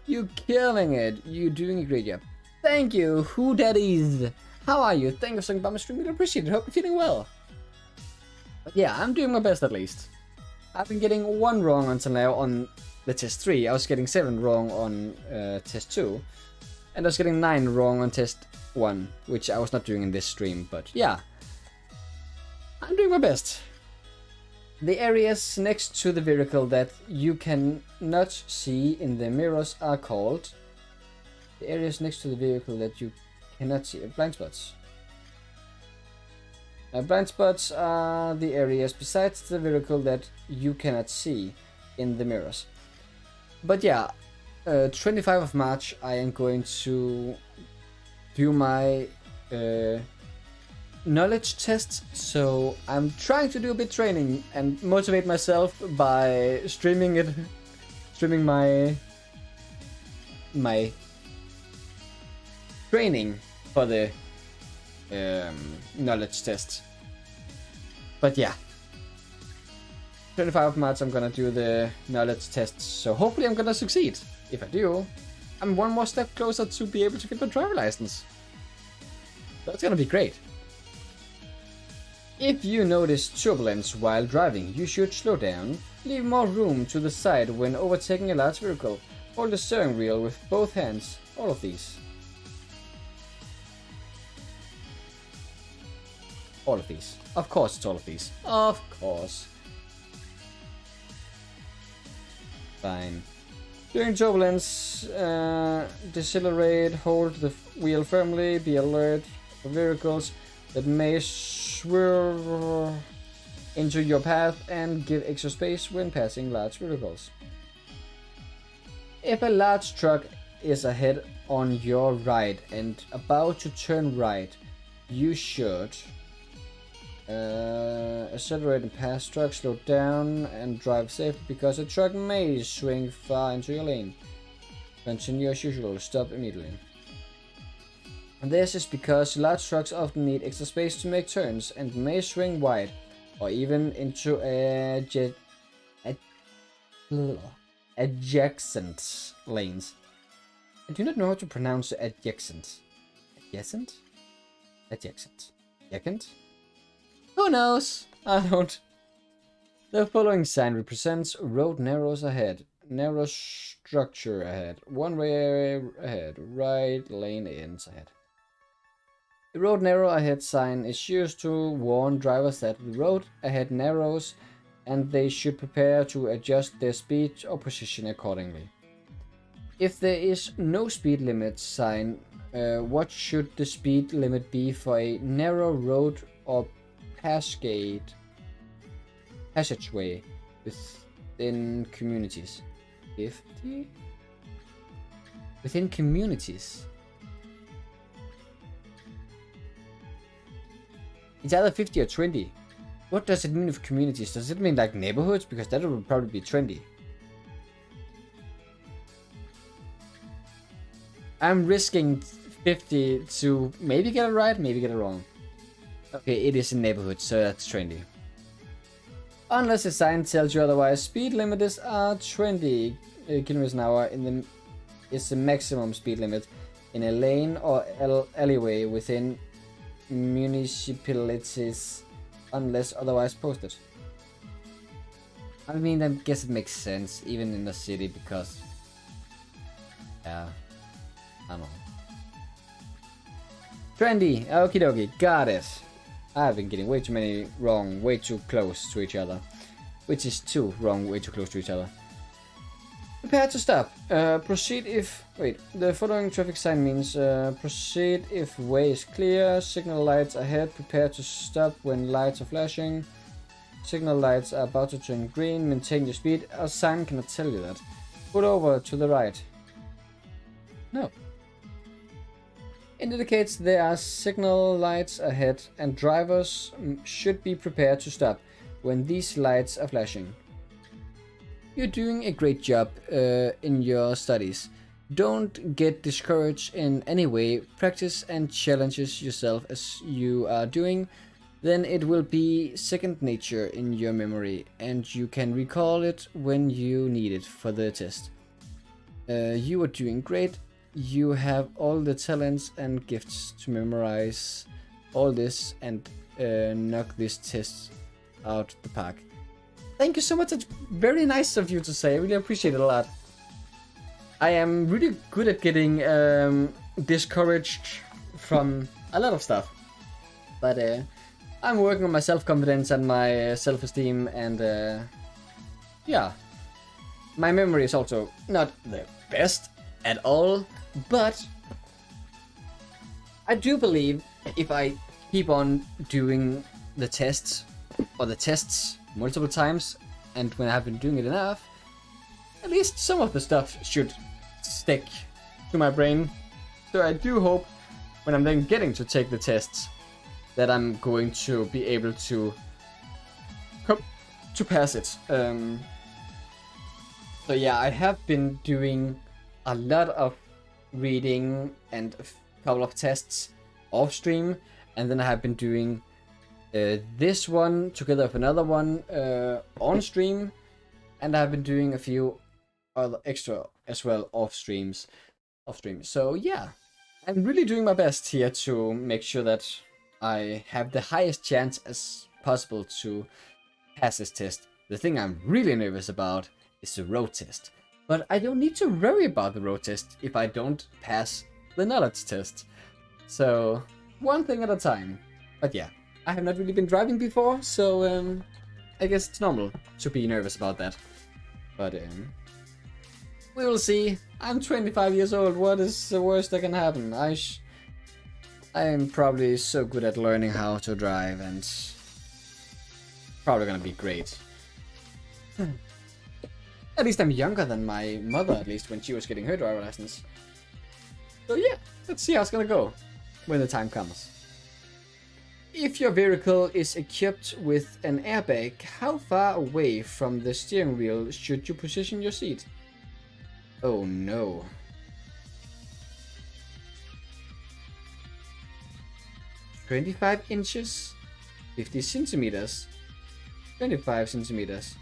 You killing it! You doing a great job. Thank you. Who that is? How are you? Thank you for stopping by my stream. Really appreciate it. Hope you're feeling well. But yeah, I'm doing my best at least. I've been getting 1 wrong until now on the test 3. I was getting 7 wrong on test 2. And I was getting 9 wrong on test 1, which I was not doing in this stream. But yeah, I'm doing my best. The areas next to the vehicle that you cannot see in the mirrors are called... The areas next to the vehicle that you cannot see, blind spots. Blind spots are the areas besides the vehicle that you cannot see in the mirrors. But yeah, 25 of March I am going to do my knowledge test, so I'm trying to do a bit training and motivate myself by streaming my training for the knowledge test. But yeah, 25 of March I'm gonna do the knowledge test, so hopefully I'm gonna succeed. If I do, I'm 1 more step closer to be able to get my driver license. That's gonna be great. If you notice turbulence while driving, you should slow down, leave more room to the side when overtaking a large vehicle, hold the steering wheel with both hands, all of these. All of these. Of course it's all of these. Of course. Fine. During turbulence, decelerate, hold the wheel firmly, be alert for vehicles that may swerve into your path, and give extra space when passing large vehicles. If a large truck is ahead on your right and about to turn right, you should accelerate and pass truck, slow down and drive safely because a truck may swing far into your lane. Continue as usual, stop immediately. And this is because large trucks often need extra space to make turns and may swing wide or even into adjacent lanes. I do not know how to pronounce adjacent. Adjacent? Adjacent. Adjacent? Who knows? I don't. The following sign represents road narrows ahead, narrow structure ahead, one way ahead, right lane ends ahead. The road narrow ahead sign is used to warn drivers that the road ahead narrows and they should prepare to adjust their speed or position accordingly. If there is no speed limit sign, what should the speed limit be for a narrow road or passageway within communities? 50? Within communities? It's either 50 or 20. What does it mean with communities? Does it mean like neighborhoods? Because that would probably be 20. I'm risking 50 to maybe get it right, maybe get it wrong. Okay, it is in neighborhood, so that's 20. Unless the sign tells you otherwise, speed limits are 20 kilometers an hour is the maximum speed limit in a lane or alleyway within municipalities unless otherwise posted. I mean, I guess it makes sense even in the city because, yeah, I don't know. 20, okie dokie, got it. I've been getting way too many wrong, way too close to each other. Which is 2 wrong, way too close to each other. Prepare to stop. Proceed if... Wait, the following traffic sign means proceed if way is clear, signal lights ahead, prepare to stop when lights are flashing. Signal lights are about to turn green, maintain your speed. A sign cannot tell you that. Put over to the right. No. Indicates there are signal lights ahead and drivers should be prepared to stop when these lights are flashing. You're doing a great job in your studies. Don't get discouraged in any way. Practice and challenges yourself as you are doing. Then it will be second nature in your memory and you can recall it when you need it for the test. You are doing great. You have all the talents and gifts to memorize all this and knock this test out the park. Thank you so much. It's very nice of you to say. I really appreciate it a lot. I am really good at getting discouraged from a lot of stuff. But I'm working on my self-confidence and my self-esteem and yeah. My memory is also not the best at all. But I do believe if I keep on doing the tests or the tests multiple times and when I've been doing it enough, at least some of the stuff should stick to my brain. So I do hope when I'm then getting to take the tests that I'm going to be able to pass it. So yeah, I have been doing a lot of reading and a couple of tests off stream, and then I have been doing this one together with another one on stream, and I've been doing a few other extra as well off stream. So yeah, I'm really doing my best here to make sure that I have the highest chance as possible to pass this test. The thing I'm really nervous about is the road test. But I don't need to worry about the road test if I don't pass the knowledge test. So, one thing at a time. But yeah, I have not really been driving before, so I guess it's normal to be nervous about that. But we will see. I'm 25 years old. What is the worst that can happen? I am probably so good at learning how to drive and probably gonna be great. At least I'm younger than my mother, at least, when she was getting her driver license. So yeah, let's see how it's gonna go when the time comes. If your vehicle is equipped with an airbag, how far away from the steering wheel should you position your seat? Oh no. "25 inches, 50 centimeters, 25 centimeters,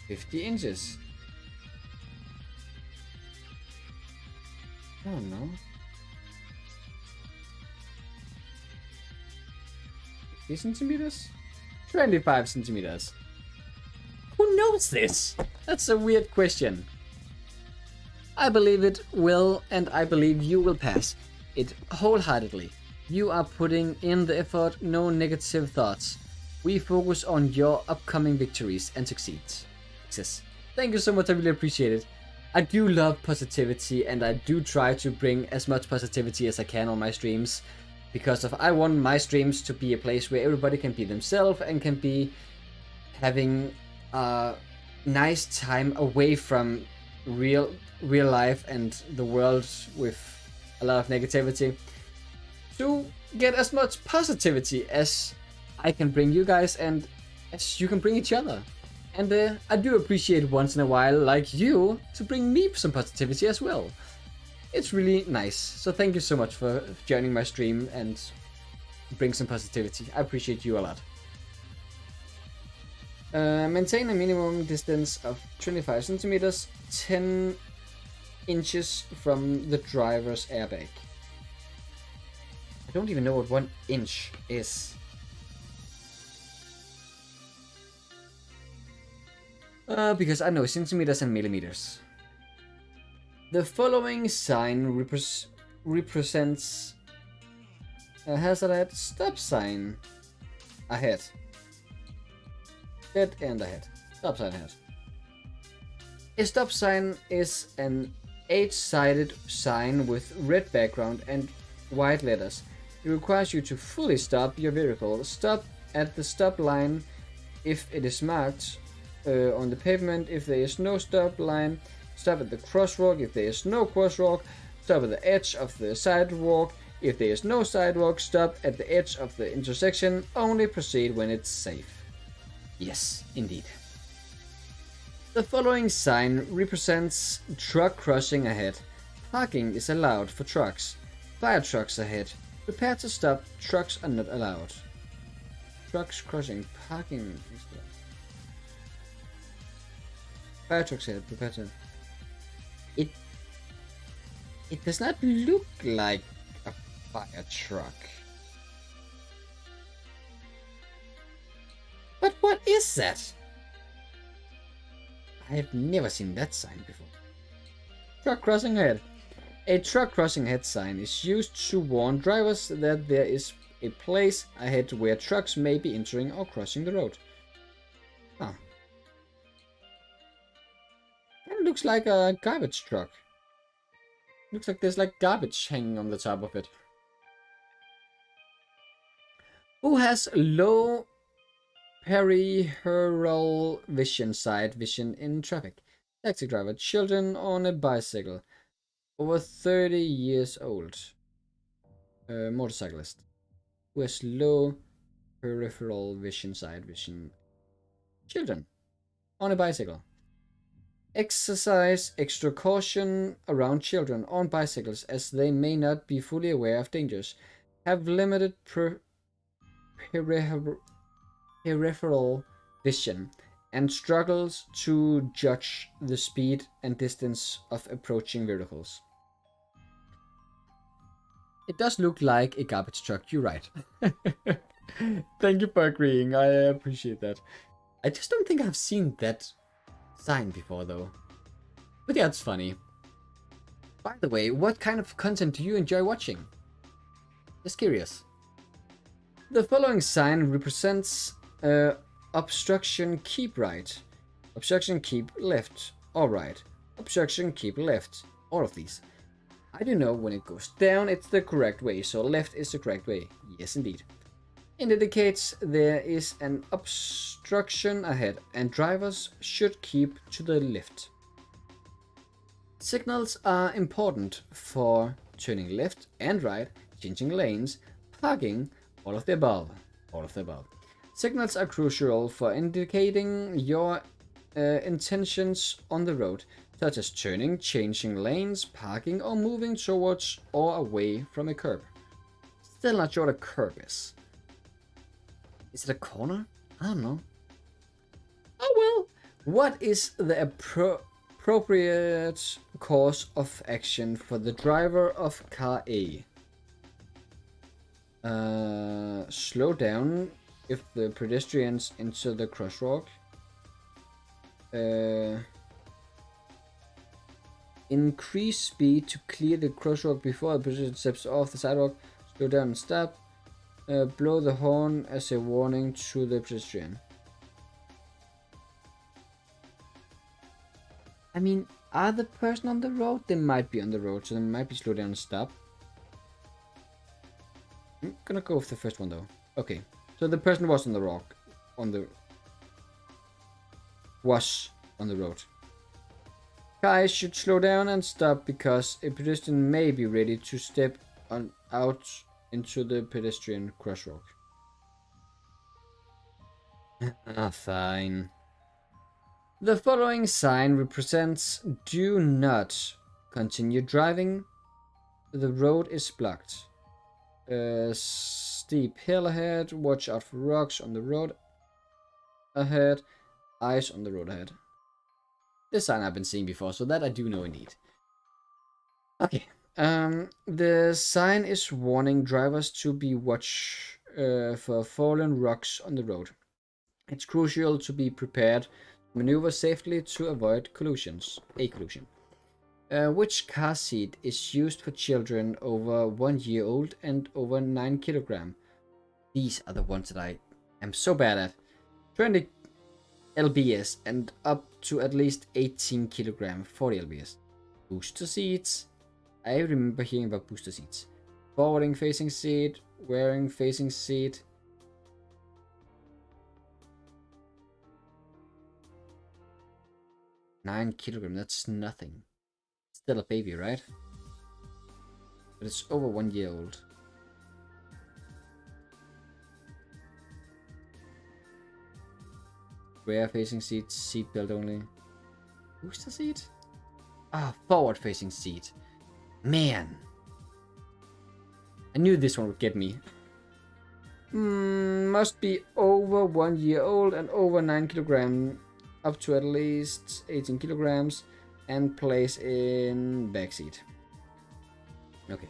50 inches. Oh no. 50 centimeters? 25 centimeters. Who knows this? That's a weird question. I believe it will, and I believe you will pass it wholeheartedly. You are putting in the effort, no negative thoughts. We focus on your upcoming victories and success. Thank you so much, I really appreciate it. I do love positivity, and I do try to bring as much positivity as I can on my streams, because I want my streams to be a place where everybody can be themselves and can be having a nice time away from real life and the world with a lot of negativity, to get as much positivity as I can bring you guys and as you can bring each other. And I do appreciate once in a while, like you, to bring me some positivity as well. it's really nice. So thank you so much for joining my stream and bring some positivity. I appreciate you a lot. Maintain a minimum distance of 25 centimeters, 10 inches from the driver's airbag. I don't even know what 1 inch is. Because I know centimeters and millimeters. The following sign represents a hazard ahead, stop sign ahead. Dead end ahead. Stop sign ahead. A stop sign is an 8-sided sign with red background and white letters. It requires you to fully stop your vehicle. Stop at the stop line if it is marked on the pavement. If there is no stop line, stop at the crosswalk. If there is no crosswalk, stop at the edge of the sidewalk. If there is no sidewalk, stop at the edge of the intersection. Only proceed when it's safe. Yes, indeed. The following sign represents truck crossing ahead. Parking is allowed for trucks. Fire trucks ahead. Prepare to stop. Trucks are not allowed. Trucks crossing. Parking is allowed. Fire trucks ahead. Prepare to. It does not look like a fire truck. But what is that? I have never seen that sign before. Truck crossing ahead. A truck crossing ahead sign is used to warn drivers that there is a place ahead where trucks may be entering or crossing the road. Huh. It looks like a garbage truck. Looks like there's like garbage hanging on the top of it. Who has low peripheral vision, side vision in traffic? Taxi driver, children on a bicycle, over 30 years old, motorcyclist, who has low peripheral vision, side vision, children on a bicycle. Exercise extra caution around children on bicycles as they may not be fully aware of dangers, have limited peripheral vision, and struggles to judge the speed and distance of approaching vehicles. It does look like a garbage truck, you're right. Thank you for agreeing, I appreciate that. I just don't think I've seen that sign before though. But yeah, it's funny. By the way, what kind of content do you enjoy watching? Just curious. The following sign represents obstruction, keep right. Obstruction, keep left or right. Obstruction, keep left. All of these. I do know when it goes down, it's the correct way. So left is the correct way. Yes, indeed. It indicates there is an obstruction ahead and drivers should keep to the left. Signals are important for turning left and right, changing lanes, parking, all of the above. All of the above. Signals are crucial for indicating your intentions on the road, such as turning, changing lanes, parking, or moving towards or away from a curb. Still not sure what a curb is. Is it a corner? I don't know. Oh well. What is the appropriate course of action for the driver of car A? Slow down if the pedestrians enter the crosswalk. Increase speed to clear the crosswalk before the pedestrian steps off the sidewalk. Slow down and stop. Blow the horn as a warning to the pedestrian. I mean, are the person on the road? They might be on the road, so they might be slow down and stop. I'm gonna go with the first one though. Okay, so the person was on the road. Guys should slow down and stop because a pedestrian may be ready to step out into the pedestrian crosswalk. Fine. The following sign represents do not continue driving, The road is blocked. Steep hill ahead. Watch out for rocks on the road ahead. Eyes on the road ahead. This sign I've been seeing before, so that I do know indeed. Okay. The sign is warning drivers to be watch for fallen rocks on the road. It's crucial to be prepared to maneuver safely to avoid collisions. A collision. Which car seat is used for children over 1 year old and over 9 kilograms? These are the ones that I am so bad at. 20 lbs and up to at least 18 kilograms, 40 lbs. Booster seats. I remember hearing about booster seats. Forwarding facing seat, wearing facing seat. Nine kilograms, that's nothing. Still a baby, right? But it's over 1 year old. Rear facing seat, seat belt only. Booster seat? Ah, forward facing seat. Man. I knew this one would get me. Must be over 1 year old and over 9 kilograms. Up to at least 18 kilograms. And place in backseat. Okay.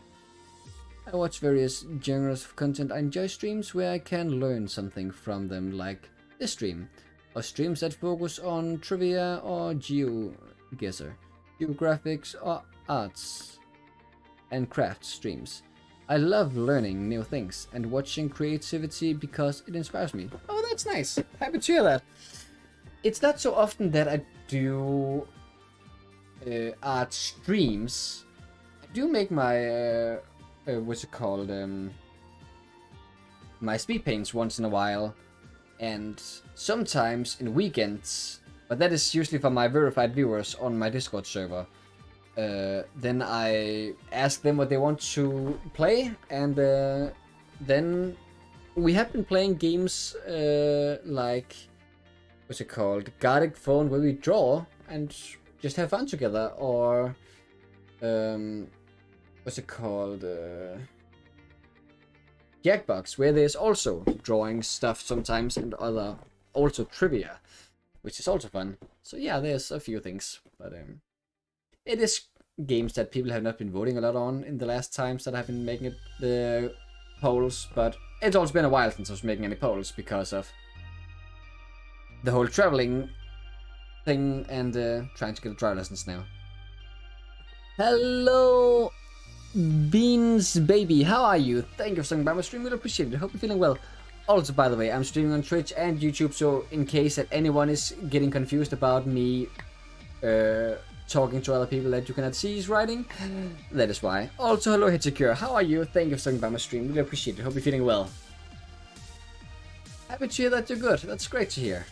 I watch various genres of content. I enjoy streams where I can learn something from them, like this stream. Or streams that focus on trivia or geographics or arts and crafts streams. I love learning new things and watching creativity because it inspires me. Oh, that's nice. Happy to hear that. It's not so often that I do art streams. I do make my what's it called, my speed paints once in a while, and sometimes in weekends, but that is usually for my verified viewers on my Discord server. Then I ask them what they want to play, and then we have been playing games like, what's it called, Gartic Phone, where we draw and just have fun together, or what's it called, Jackbox, where there's also drawing stuff sometimes and other also trivia, which is also fun. So yeah, there's a few things, but it is games that people have not been voting a lot on in the last times that I've been making it the polls, but it's also been a while since I was making any polls because of the whole traveling thing and trying to get a driver license now. Hello, Beans Baby, how are you? Thank you for stopping by my stream, really appreciate it. Hope you're feeling well. Also, by the way, I'm streaming on Twitch and YouTube, so in case that anyone is getting confused about me talking to other people that you cannot see is writing, that is why. Also, hello Hitsecure, how are you? Thank you for stopping by my stream, really appreciate it. Hope you're feeling well. Happy to hear that you're good, that's great to hear.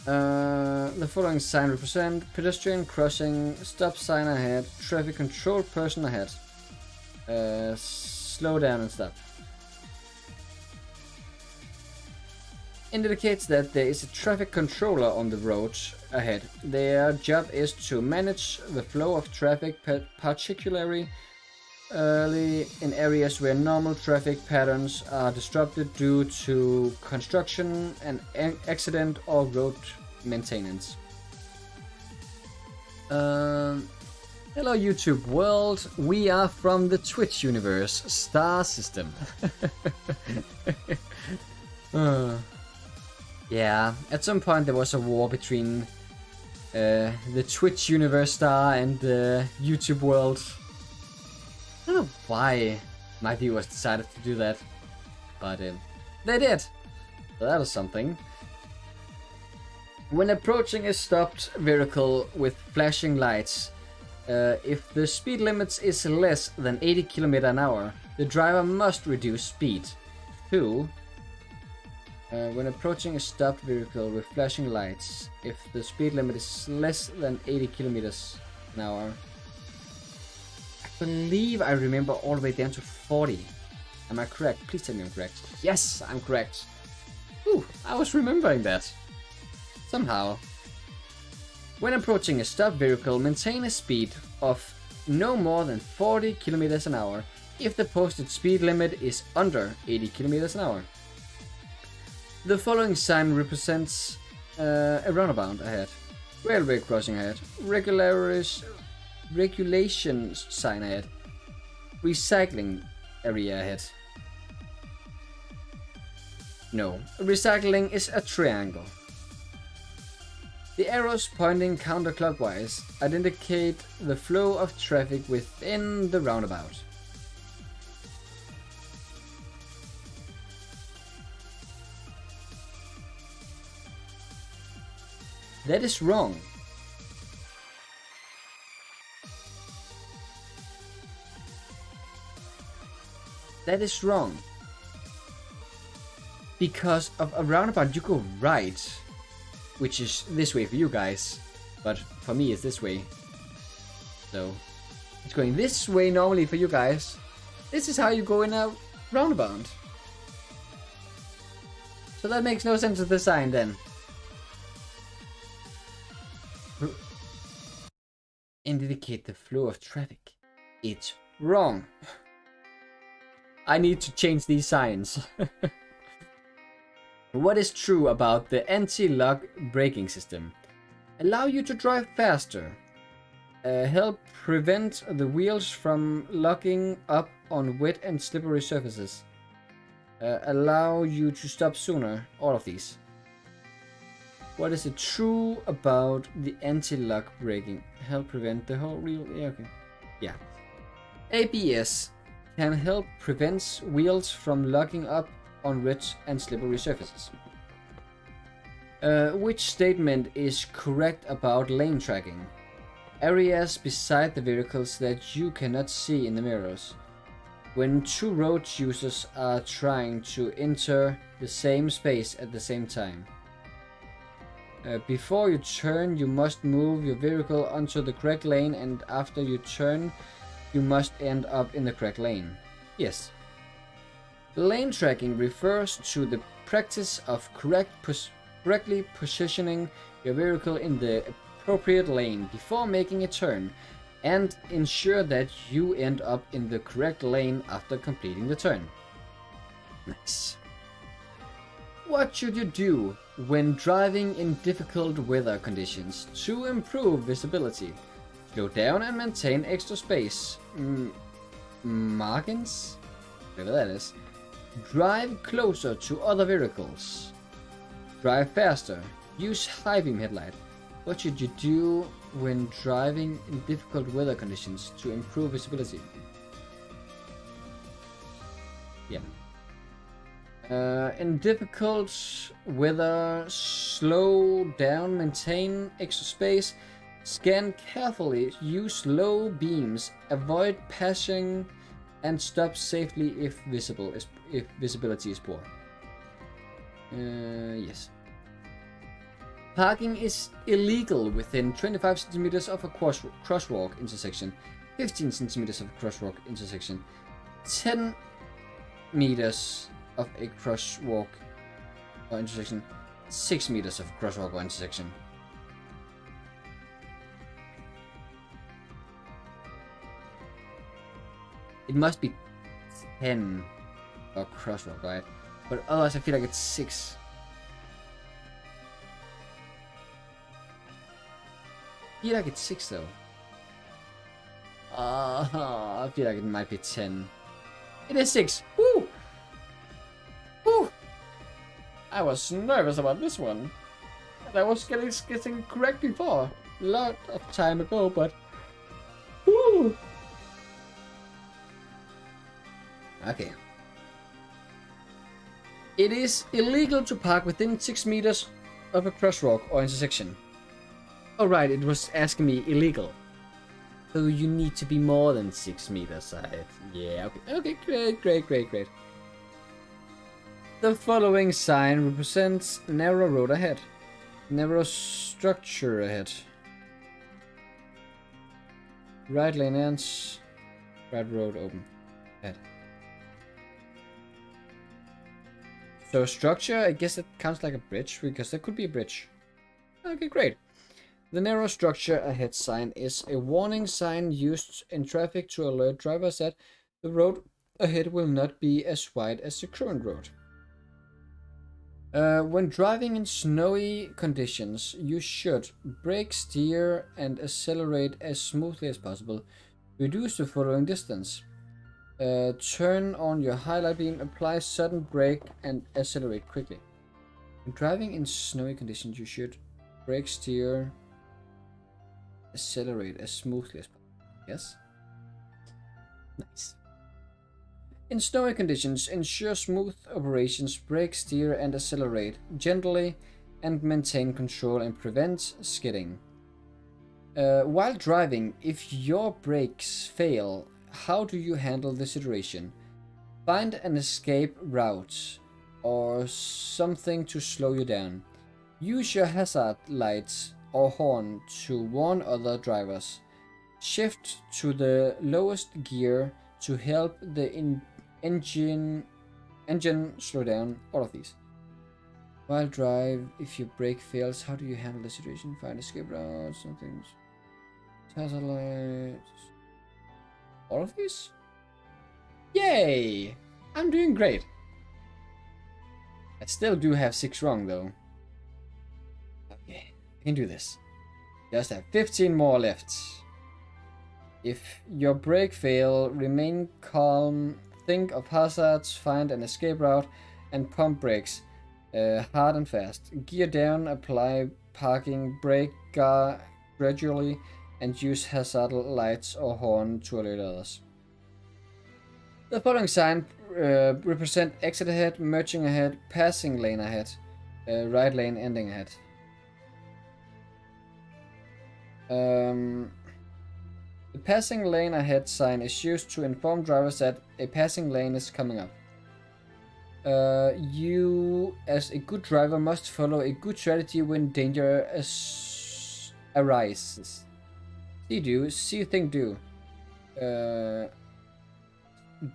The following sign represent pedestrian crossing, stop sign ahead, traffic control person ahead. Slow down and stop. Indicates that there is a traffic controller on the road ahead. Their job is to manage the flow of traffic, particularly early in areas where normal traffic patterns are disrupted due to construction, an accident, or road maintenance. Hello YouTube world, we are from the Twitch universe, star system. Yeah, at some point there was a war between the Twitch universe star and the YouTube world. I don't know why my viewers decided to do that, but they did. So that was something. When approaching a stopped vehicle with flashing lights, if the speed limit is less than 80 km an hour, the driver must reduce speed. 2. When approaching a stopped vehicle with flashing lights, if the speed limit is less than 80 kilometers an hour, I believe I remember all the way down to 40. Am I correct? Please tell me I'm correct. Yes, I'm correct. Ooh, I was remembering that. Somehow. When approaching a stopped vehicle, maintain a speed of no more than 40 kilometers an hour if the posted speed limit is under 80 kilometers an hour. The following sign represents a roundabout ahead, railway crossing ahead, regulation sign ahead, recycling area ahead. No, recycling is a triangle. The arrows pointing counterclockwise indicate the flow of traffic within the roundabout. That is wrong. That is wrong. Because of a roundabout you go right, which is this way for you guys, but for me it's this way. So it's going this way normally for you guys. This is how you go in a roundabout. So that makes no sense with the sign then. Indicate the flow of traffic. It's wrong. I need to change these signs. What is true about the anti-lock braking system? Allow you to drive faster. Help prevent the wheels from locking up on wet and slippery surfaces. Allow you to stop sooner. All of these. What is it true about the anti-lock braking? Help prevent the whole wheel. Yeah, okay. Yeah. ABS can help prevent wheels from locking up on wet and slippery surfaces. Which statement is correct about lane tracking? Areas beside the vehicles that you cannot see in the mirrors. When two road users are trying to enter the same space at the same time. Before you turn, you must move your vehicle onto the correct lane, and after you turn, you must end up in the correct lane. Yes. Lane tracking refers to the practice of correctly positioning your vehicle in the appropriate lane before making a turn, and ensure that you end up in the correct lane after completing the turn. Nice. What should you do when driving in difficult weather conditions to improve visibility? Slow down and maintain extra space. Margins? Whatever that is. Drive closer to other vehicles. Drive faster. Use high beam headlight. What should you do when driving in difficult weather conditions to improve visibility? Yeah. In difficult weather, slow down, maintain extra space, scan carefully, use low beams, avoid passing, and stop safely if visibility is poor. Yes. Parking is illegal within 25 centimeters of a crosswalk intersection, 15 centimeters of a crosswalk intersection, 10 meters of a crosswalk or intersection, 6 meters of crosswalk or intersection. It must be 10 or crosswalk, right? But otherwise I feel like it's 6. I feel like it's 6 though. I feel like it might be 10. It is 6. Woo! Woo! I was nervous about this one. And I was getting correct before. A lot of time ago, but... Woo! Okay. It is illegal to park within 6 meters of a crosswalk or intersection. Alright, it was asking me illegal. So you need to be more than 6 meters ahead. Yeah, okay. Okay, great. The following sign represents narrow road ahead. Narrow structure ahead. Right lane ends. Right road open. Ahead. So structure, I guess it counts like a bridge, because there could be a bridge. Okay, great. The narrow structure ahead sign is a warning sign used in traffic to alert drivers that the road ahead will not be as wide as the current road. When driving in snowy conditions, you should brake, steer, and accelerate as smoothly as possible. Reduce the following distance. Turn on your highlight beam, apply sudden brake, and accelerate quickly. When driving in snowy conditions, you should brake, steer, accelerate as smoothly as possible. Yes? Nice. In snowy conditions, ensure smooth operations, brake, steer, and accelerate gently, and maintain control and prevent skidding. While driving, if your brakes fail, how do you handle the situation? Find an escape route or something to slow you down. Use your hazard lights or horn to warn other drivers. Shift to the lowest gear to help the engine slow down. All of these. While drive, if your brake fails, how do you handle the situation? Find escape route, something. Hazard lights. All of these? Yay! I'm doing great. I still do have 6 wrong though. Okay, I can do this. Just have 15 more left. If your brake fail, remain calm, think of hazards, find an escape route, and pump brakes hard and fast. Gear down, apply parking, brake gradually, and use hazard lights or horn to alert others. The following sign represent exit ahead, merging ahead, passing lane ahead, right lane ending ahead. The passing lane ahead sign is used to inform drivers that a passing lane is coming up. You, as a good driver, must follow a good strategy when danger arises. See do, see think do.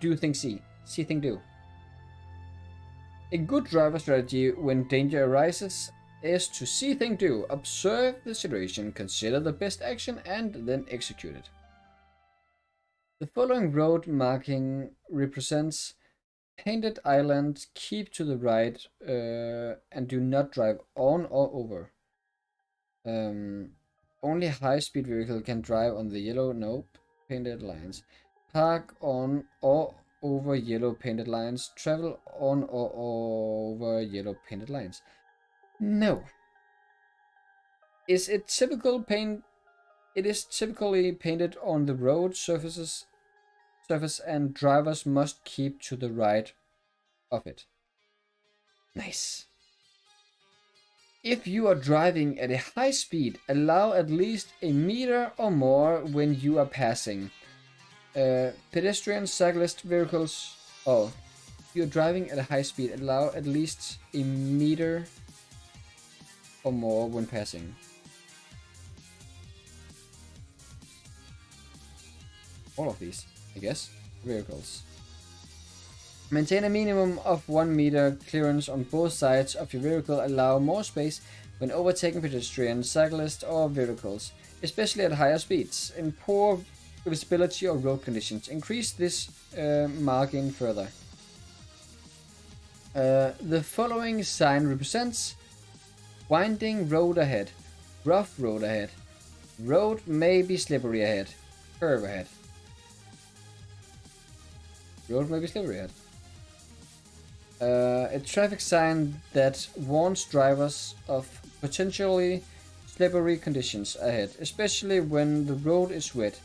Do think see. See think do. A good driver strategy when danger arises is to see think do. Observe the situation, consider the best action, and then execute it. The following road marking represents painted island. Keep to the right and do not drive on or over. Only high-speed vehicle can drive on the yellow, nope, painted lines. Park on or over yellow painted lines. Travel on or over yellow painted lines. No. Is it typical paint? It is typically painted on the road surface, and drivers must keep to the right of it. Nice. If you are driving at a high speed, allow at least a meter or more when you are passing. Pedestrian, cyclist, vehicles. Oh, if you're driving at a high speed, allow at least a meter or more when passing. All of these, I guess. Vehicles. Maintain a minimum of 1 meter clearance on both sides of your vehicle. Allow more space when overtaking pedestrians, cyclists, or vehicles, especially at higher speeds. In poor visibility or road conditions, increase this margin further. The following sign represents winding road ahead, rough road ahead, road may be slippery ahead, curve ahead. Road may be slippery ahead. A traffic sign that warns drivers of potentially slippery conditions ahead, especially when the road is wet.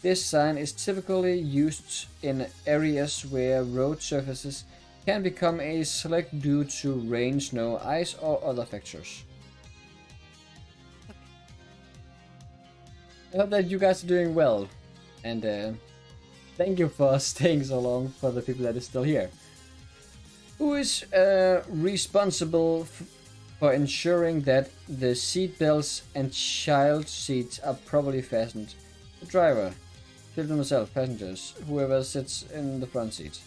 This sign is typically used in areas where road surfaces can become a slick due to rain, snow, ice, or other factors. I hope that you guys are doing well, and thank you for staying so long for the people that are still here. Who is responsible for ensuring that the seat belts and child seats are properly fastened? The driver, children themselves, passengers, whoever sits in the front seat.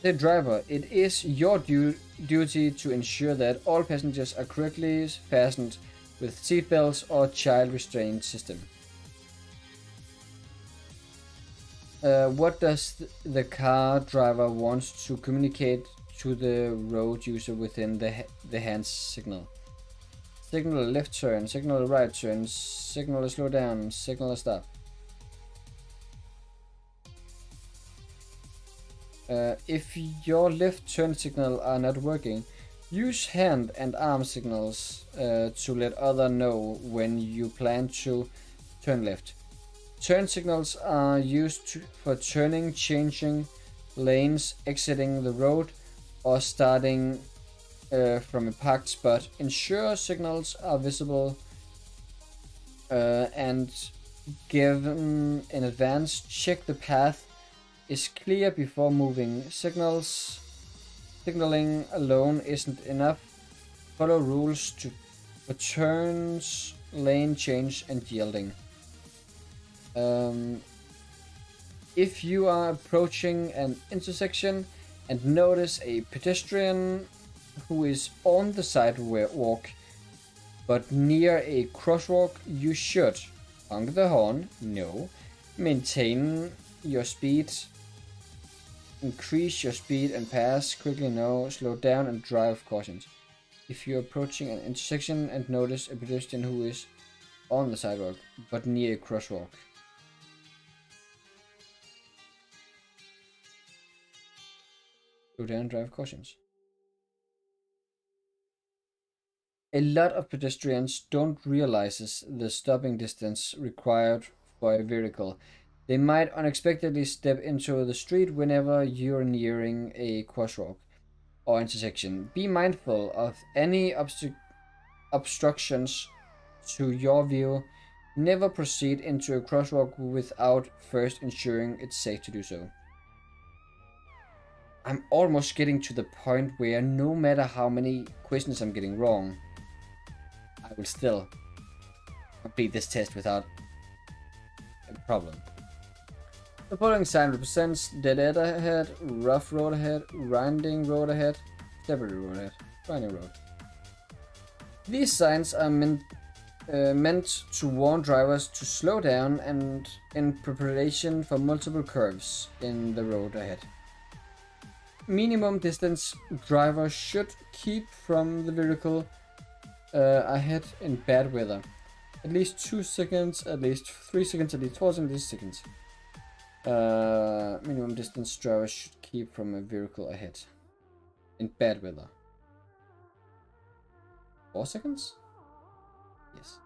The driver, it is your duty to ensure that all passengers are correctly fastened with seatbelts or child restraint system. What does the car driver want to communicate to the road user within the hand signal? Signal a left turn, signal a right turn, signal a slow down, signal a stop. If your left turn signal are not working, use hand and arm signals to let others know when you plan to turn left. Turn signals are used for turning, changing lanes, exiting the road, or starting from a parked spot. Ensure signals are visible and given in advance. Check the path is clear before moving. Signaling alone isn't enough. Follow rules for turns, lane change, and yielding. If you are approaching an intersection and notice a pedestrian who is on the sidewalk but near a crosswalk, you should honk the horn, no, maintain your speed, increase your speed and pass quickly, no, slow down and drive caution. If you're approaching an intersection and notice a pedestrian who is on the sidewalk but near a crosswalk, slow down, drive cautions. A lot of pedestrians don't realize the stopping distance required for a vehicle. They might unexpectedly step into the street whenever you're nearing a crosswalk or intersection. Be mindful of any obstructions to your view. Never proceed into a crosswalk without first ensuring it's safe to do so. I'm almost getting to the point where no matter how many questions I'm getting wrong, I will still complete this test without a problem. The following sign represents dead end ahead, rough road ahead, winding road ahead, slippery road ahead, winding road. These signs are meant to warn drivers to slow down and in preparation for multiple curves in the road ahead. Minimum distance drivers should keep from the vehicle ahead in bad weather. At least 2 seconds, at least 3 seconds, at least 4 seconds, at least seconds. Minimum distance drivers should keep from a vehicle ahead in bad weather. 4 seconds? Yes.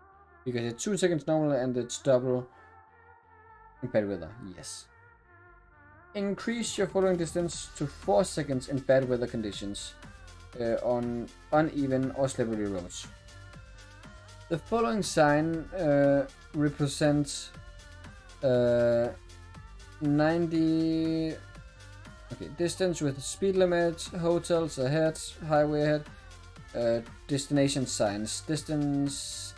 Because it's 2 seconds normal and it's double in bad weather. Yes. Increase your following distance to 4 seconds in bad weather conditions on uneven or slippery roads. The following sign represents 90 distance with speed limit, hotels ahead, highway ahead, destination signs. Distance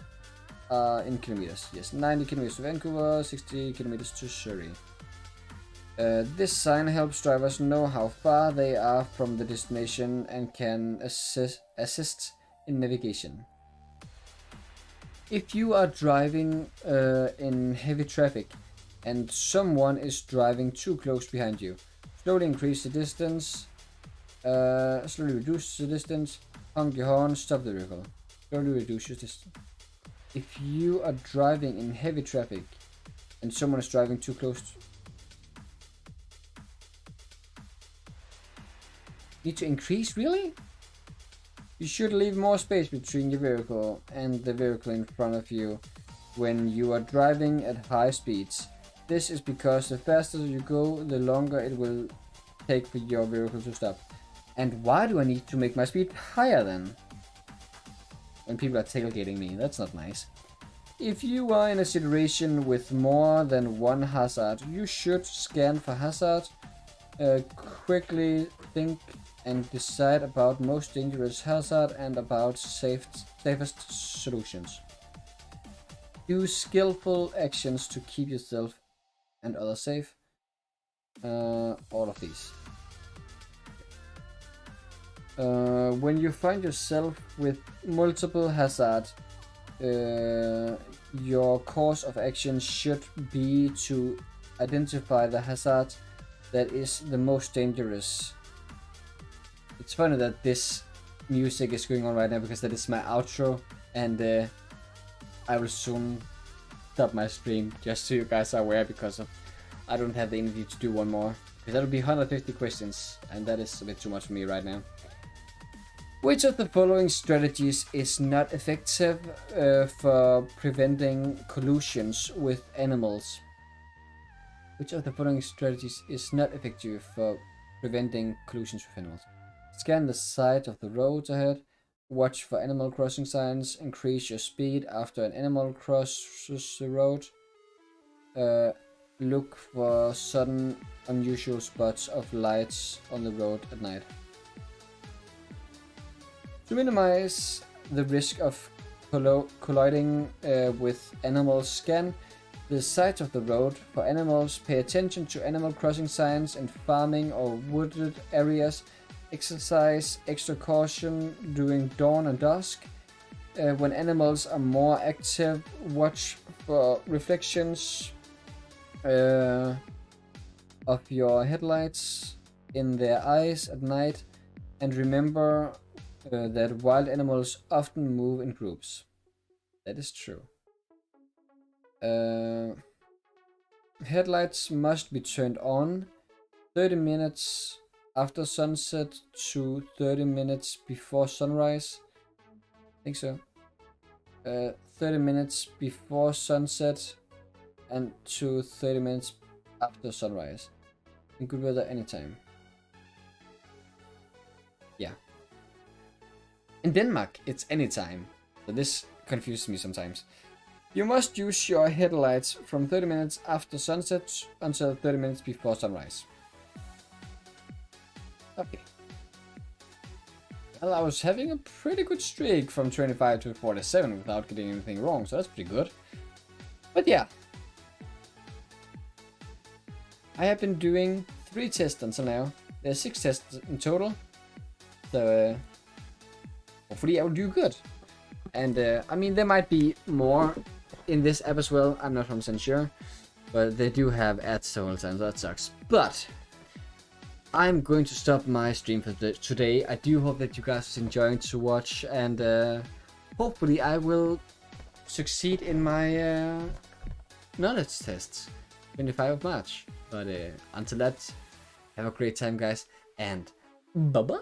in kilometers. Yes, 90 kilometers to Vancouver, 60 kilometers to Surrey. This sign helps drivers know how far they are from the destination and can assist in navigation. If you are driving in heavy traffic and someone is driving too close behind you, slowly increase the distance, slowly reduce the distance, honk your horn, stop the vehicle, slowly reduce your distance. If you are driving in heavy traffic and someone is driving too close, need to increase, really? You should leave more space between your vehicle and the vehicle in front of you when you are driving at high speeds. This is because the faster you go, the longer it will take for your vehicle to stop. And why do I need to make my speed higher then? When people are tailgating me, that's not nice. If you are in a situation with more than one hazard, you should scan for hazard, quickly think and decide about most dangerous hazard and about safest solutions. Use skillful actions to keep yourself and others safe. All of these. When you find yourself with multiple hazards, your course of action should be to identify the hazard that is the most dangerous. It's funny that this music is going on right now because that is my outro, and I will soon stop my stream just so you guys are aware, because I don't have the energy to do one more, because that would be 150 questions and that is a bit too much for me right now. Which of the following strategies is not effective for preventing collisions with animals? Which of the following strategies is not effective for preventing collisions with animals? Scan the side of the road ahead. Watch for animal crossing signs. Increase your speed after an animal crosses the road. Look for sudden unusual spots of lights on the road at night. To minimize the risk of colliding with animals, scan the side of the road for animals. Pay attention to animal crossing signs in farming or wooded areas. Exercise extra caution during dawn and dusk. When animals are more active, watch for reflections of your headlights in their eyes at night, and remember that wild animals often move in groups. That is true. Headlights must be turned on 30 minutes after sunset to 30 minutes before sunrise. I think so. 30 minutes before sunset and to 30 minutes after sunrise. In good weather anytime. Yeah. In Denmark, it's anytime. So this confuses me sometimes. You must use your headlights from 30 minutes after sunset until 30 minutes before sunrise. Okay. Well, I was having a pretty good streak from 25 to 47 without getting anything wrong, so that's pretty good. But yeah. I have been doing 3 tests until now. There's 6 tests in total. So, hopefully I will do good. And, I mean, there might be more in this app as well. I'm not 100% sure. But they do have ads the whole time, so that sucks. But I'm going to stop my stream for today. I do hope that you guys are enjoying to watch, and hopefully I will succeed in my knowledge tests 25 of March. But until that, have a great time, guys, and bye-bye!